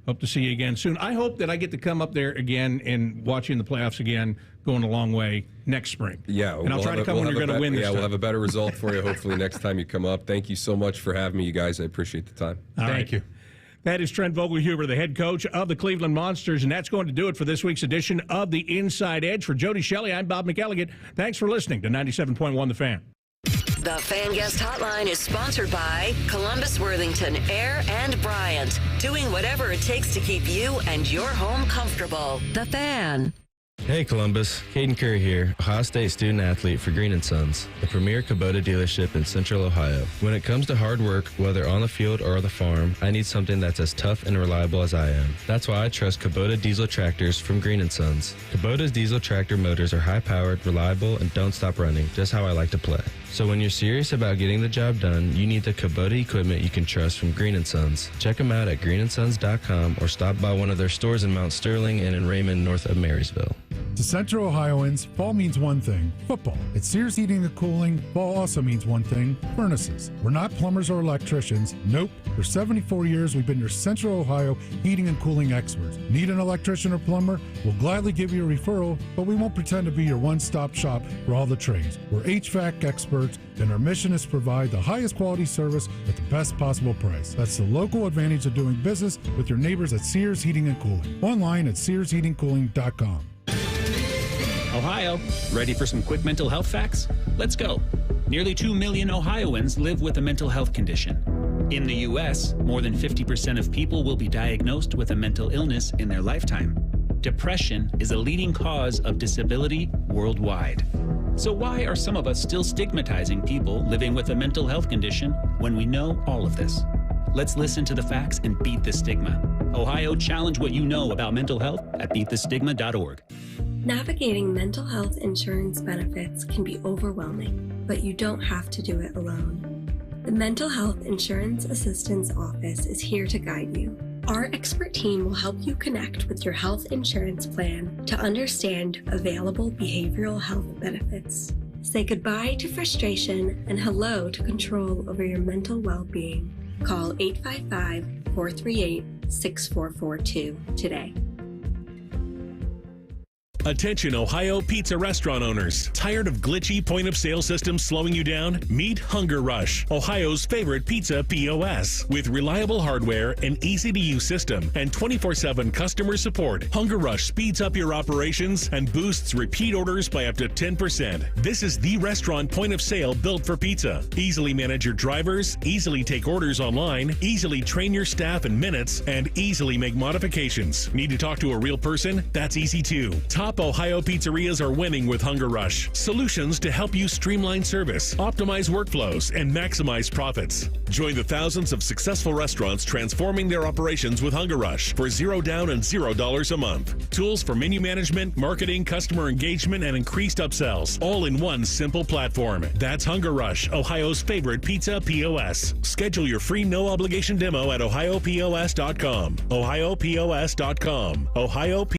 hope to see you again soon. I hope that I get to come up there again and watch you in the playoffs again, going a long way next spring. Yeah. And I'll try to come when you're going to win this time. We'll have a better result for you hopefully next time you come up. Thank you so much for having me, you guys. I appreciate the time. Thank you. That is Trent Vogelhuber, the head coach of the Cleveland Monsters, and that's going to do it for this week's edition of The Inside Edge. For Jody Shelley, I'm Bob McElligott. Thanks for listening to 97.1 The Fan. The Fan Guest Hotline is sponsored by Columbus, Worthington, Air, and Bryant. Doing whatever it takes to keep you and your home comfortable. The Fan. Hey Columbus, Caden Curry here, Ohio State student athlete for Green & Sons, the premier Kubota dealership in Central Ohio. When it comes to hard work, whether on the field or the farm, I need something that's as tough and reliable as I am. That's why I trust Kubota diesel tractors from Green & Sons. Kubota's diesel tractor motors are high-powered, reliable, and don't stop running, just how I like to play. So when you're serious about getting the job done, you need the Kubota equipment you can trust from Green & Sons. Check them out at greenandsons.com or stop by one of their stores in Mount Sterling and in Raymond, north of Marysville. To Central Ohioans, fall means one thing, football. At Sears Heating and Cooling, fall also means one thing, furnaces. We're not plumbers or electricians. Nope. For 74 years, we've been your Central Ohio heating and cooling experts. Need an electrician or plumber? We'll gladly give you a referral, but we won't pretend to be your one-stop shop for all the trades. We're HVAC experts, and our mission is to provide the highest quality service at the best possible price. That's the local advantage of doing business with your neighbors at Sears Heating and Cooling. Online at SearsHeatingCooling.com. Ohio, ready for some quick mental health facts? Let's go. Nearly 2 million Ohioans live with a mental health condition. In the U.S., more than 50% of people will be diagnosed with a mental illness in their lifetime. Depression is a leading cause of disability worldwide. So why are some of us still stigmatizing people living with a mental health condition when we know all of this? Let's listen to the facts and beat the stigma. Ohio, challenge what you know about mental health at beatthestigma.org. Navigating mental health insurance benefits can be overwhelming, but you don't have to do it alone. The Mental Health Insurance Assistance Office is here to guide you. Our expert team will help you connect with your health insurance plan to understand available behavioral health benefits. Say goodbye to frustration and hello to control over your mental well-being. Call 855-438-6442 today. Attention Ohio pizza restaurant owners. Tired of glitchy point-of-sale systems slowing you down? Meet Hunger Rush, Ohio's favorite pizza POS. With reliable hardware, an easy-to-use system, and 24/7 customer support, Hunger Rush speeds up your operations and boosts repeat orders by up to 10%. This is the restaurant point-of-sale built for pizza. Easily manage your drivers, easily take orders online, easily train your staff in minutes, and easily make modifications. Need to talk to a real person? That's easy too. Top Ohio pizzerias are winning with Hunger Rush. Solutions to help you streamline service, optimize workflows, and maximize profits. Join the thousands of successful restaurants transforming their operations with Hunger Rush for $0 down and $0 a month. Tools for menu management, marketing, customer engagement, and increased upsells, all in one simple platform. That's Hunger Rush, Ohio's favorite pizza POS. Schedule your free no-obligation demo at ohiopos.com. ohiopos.com. Ohio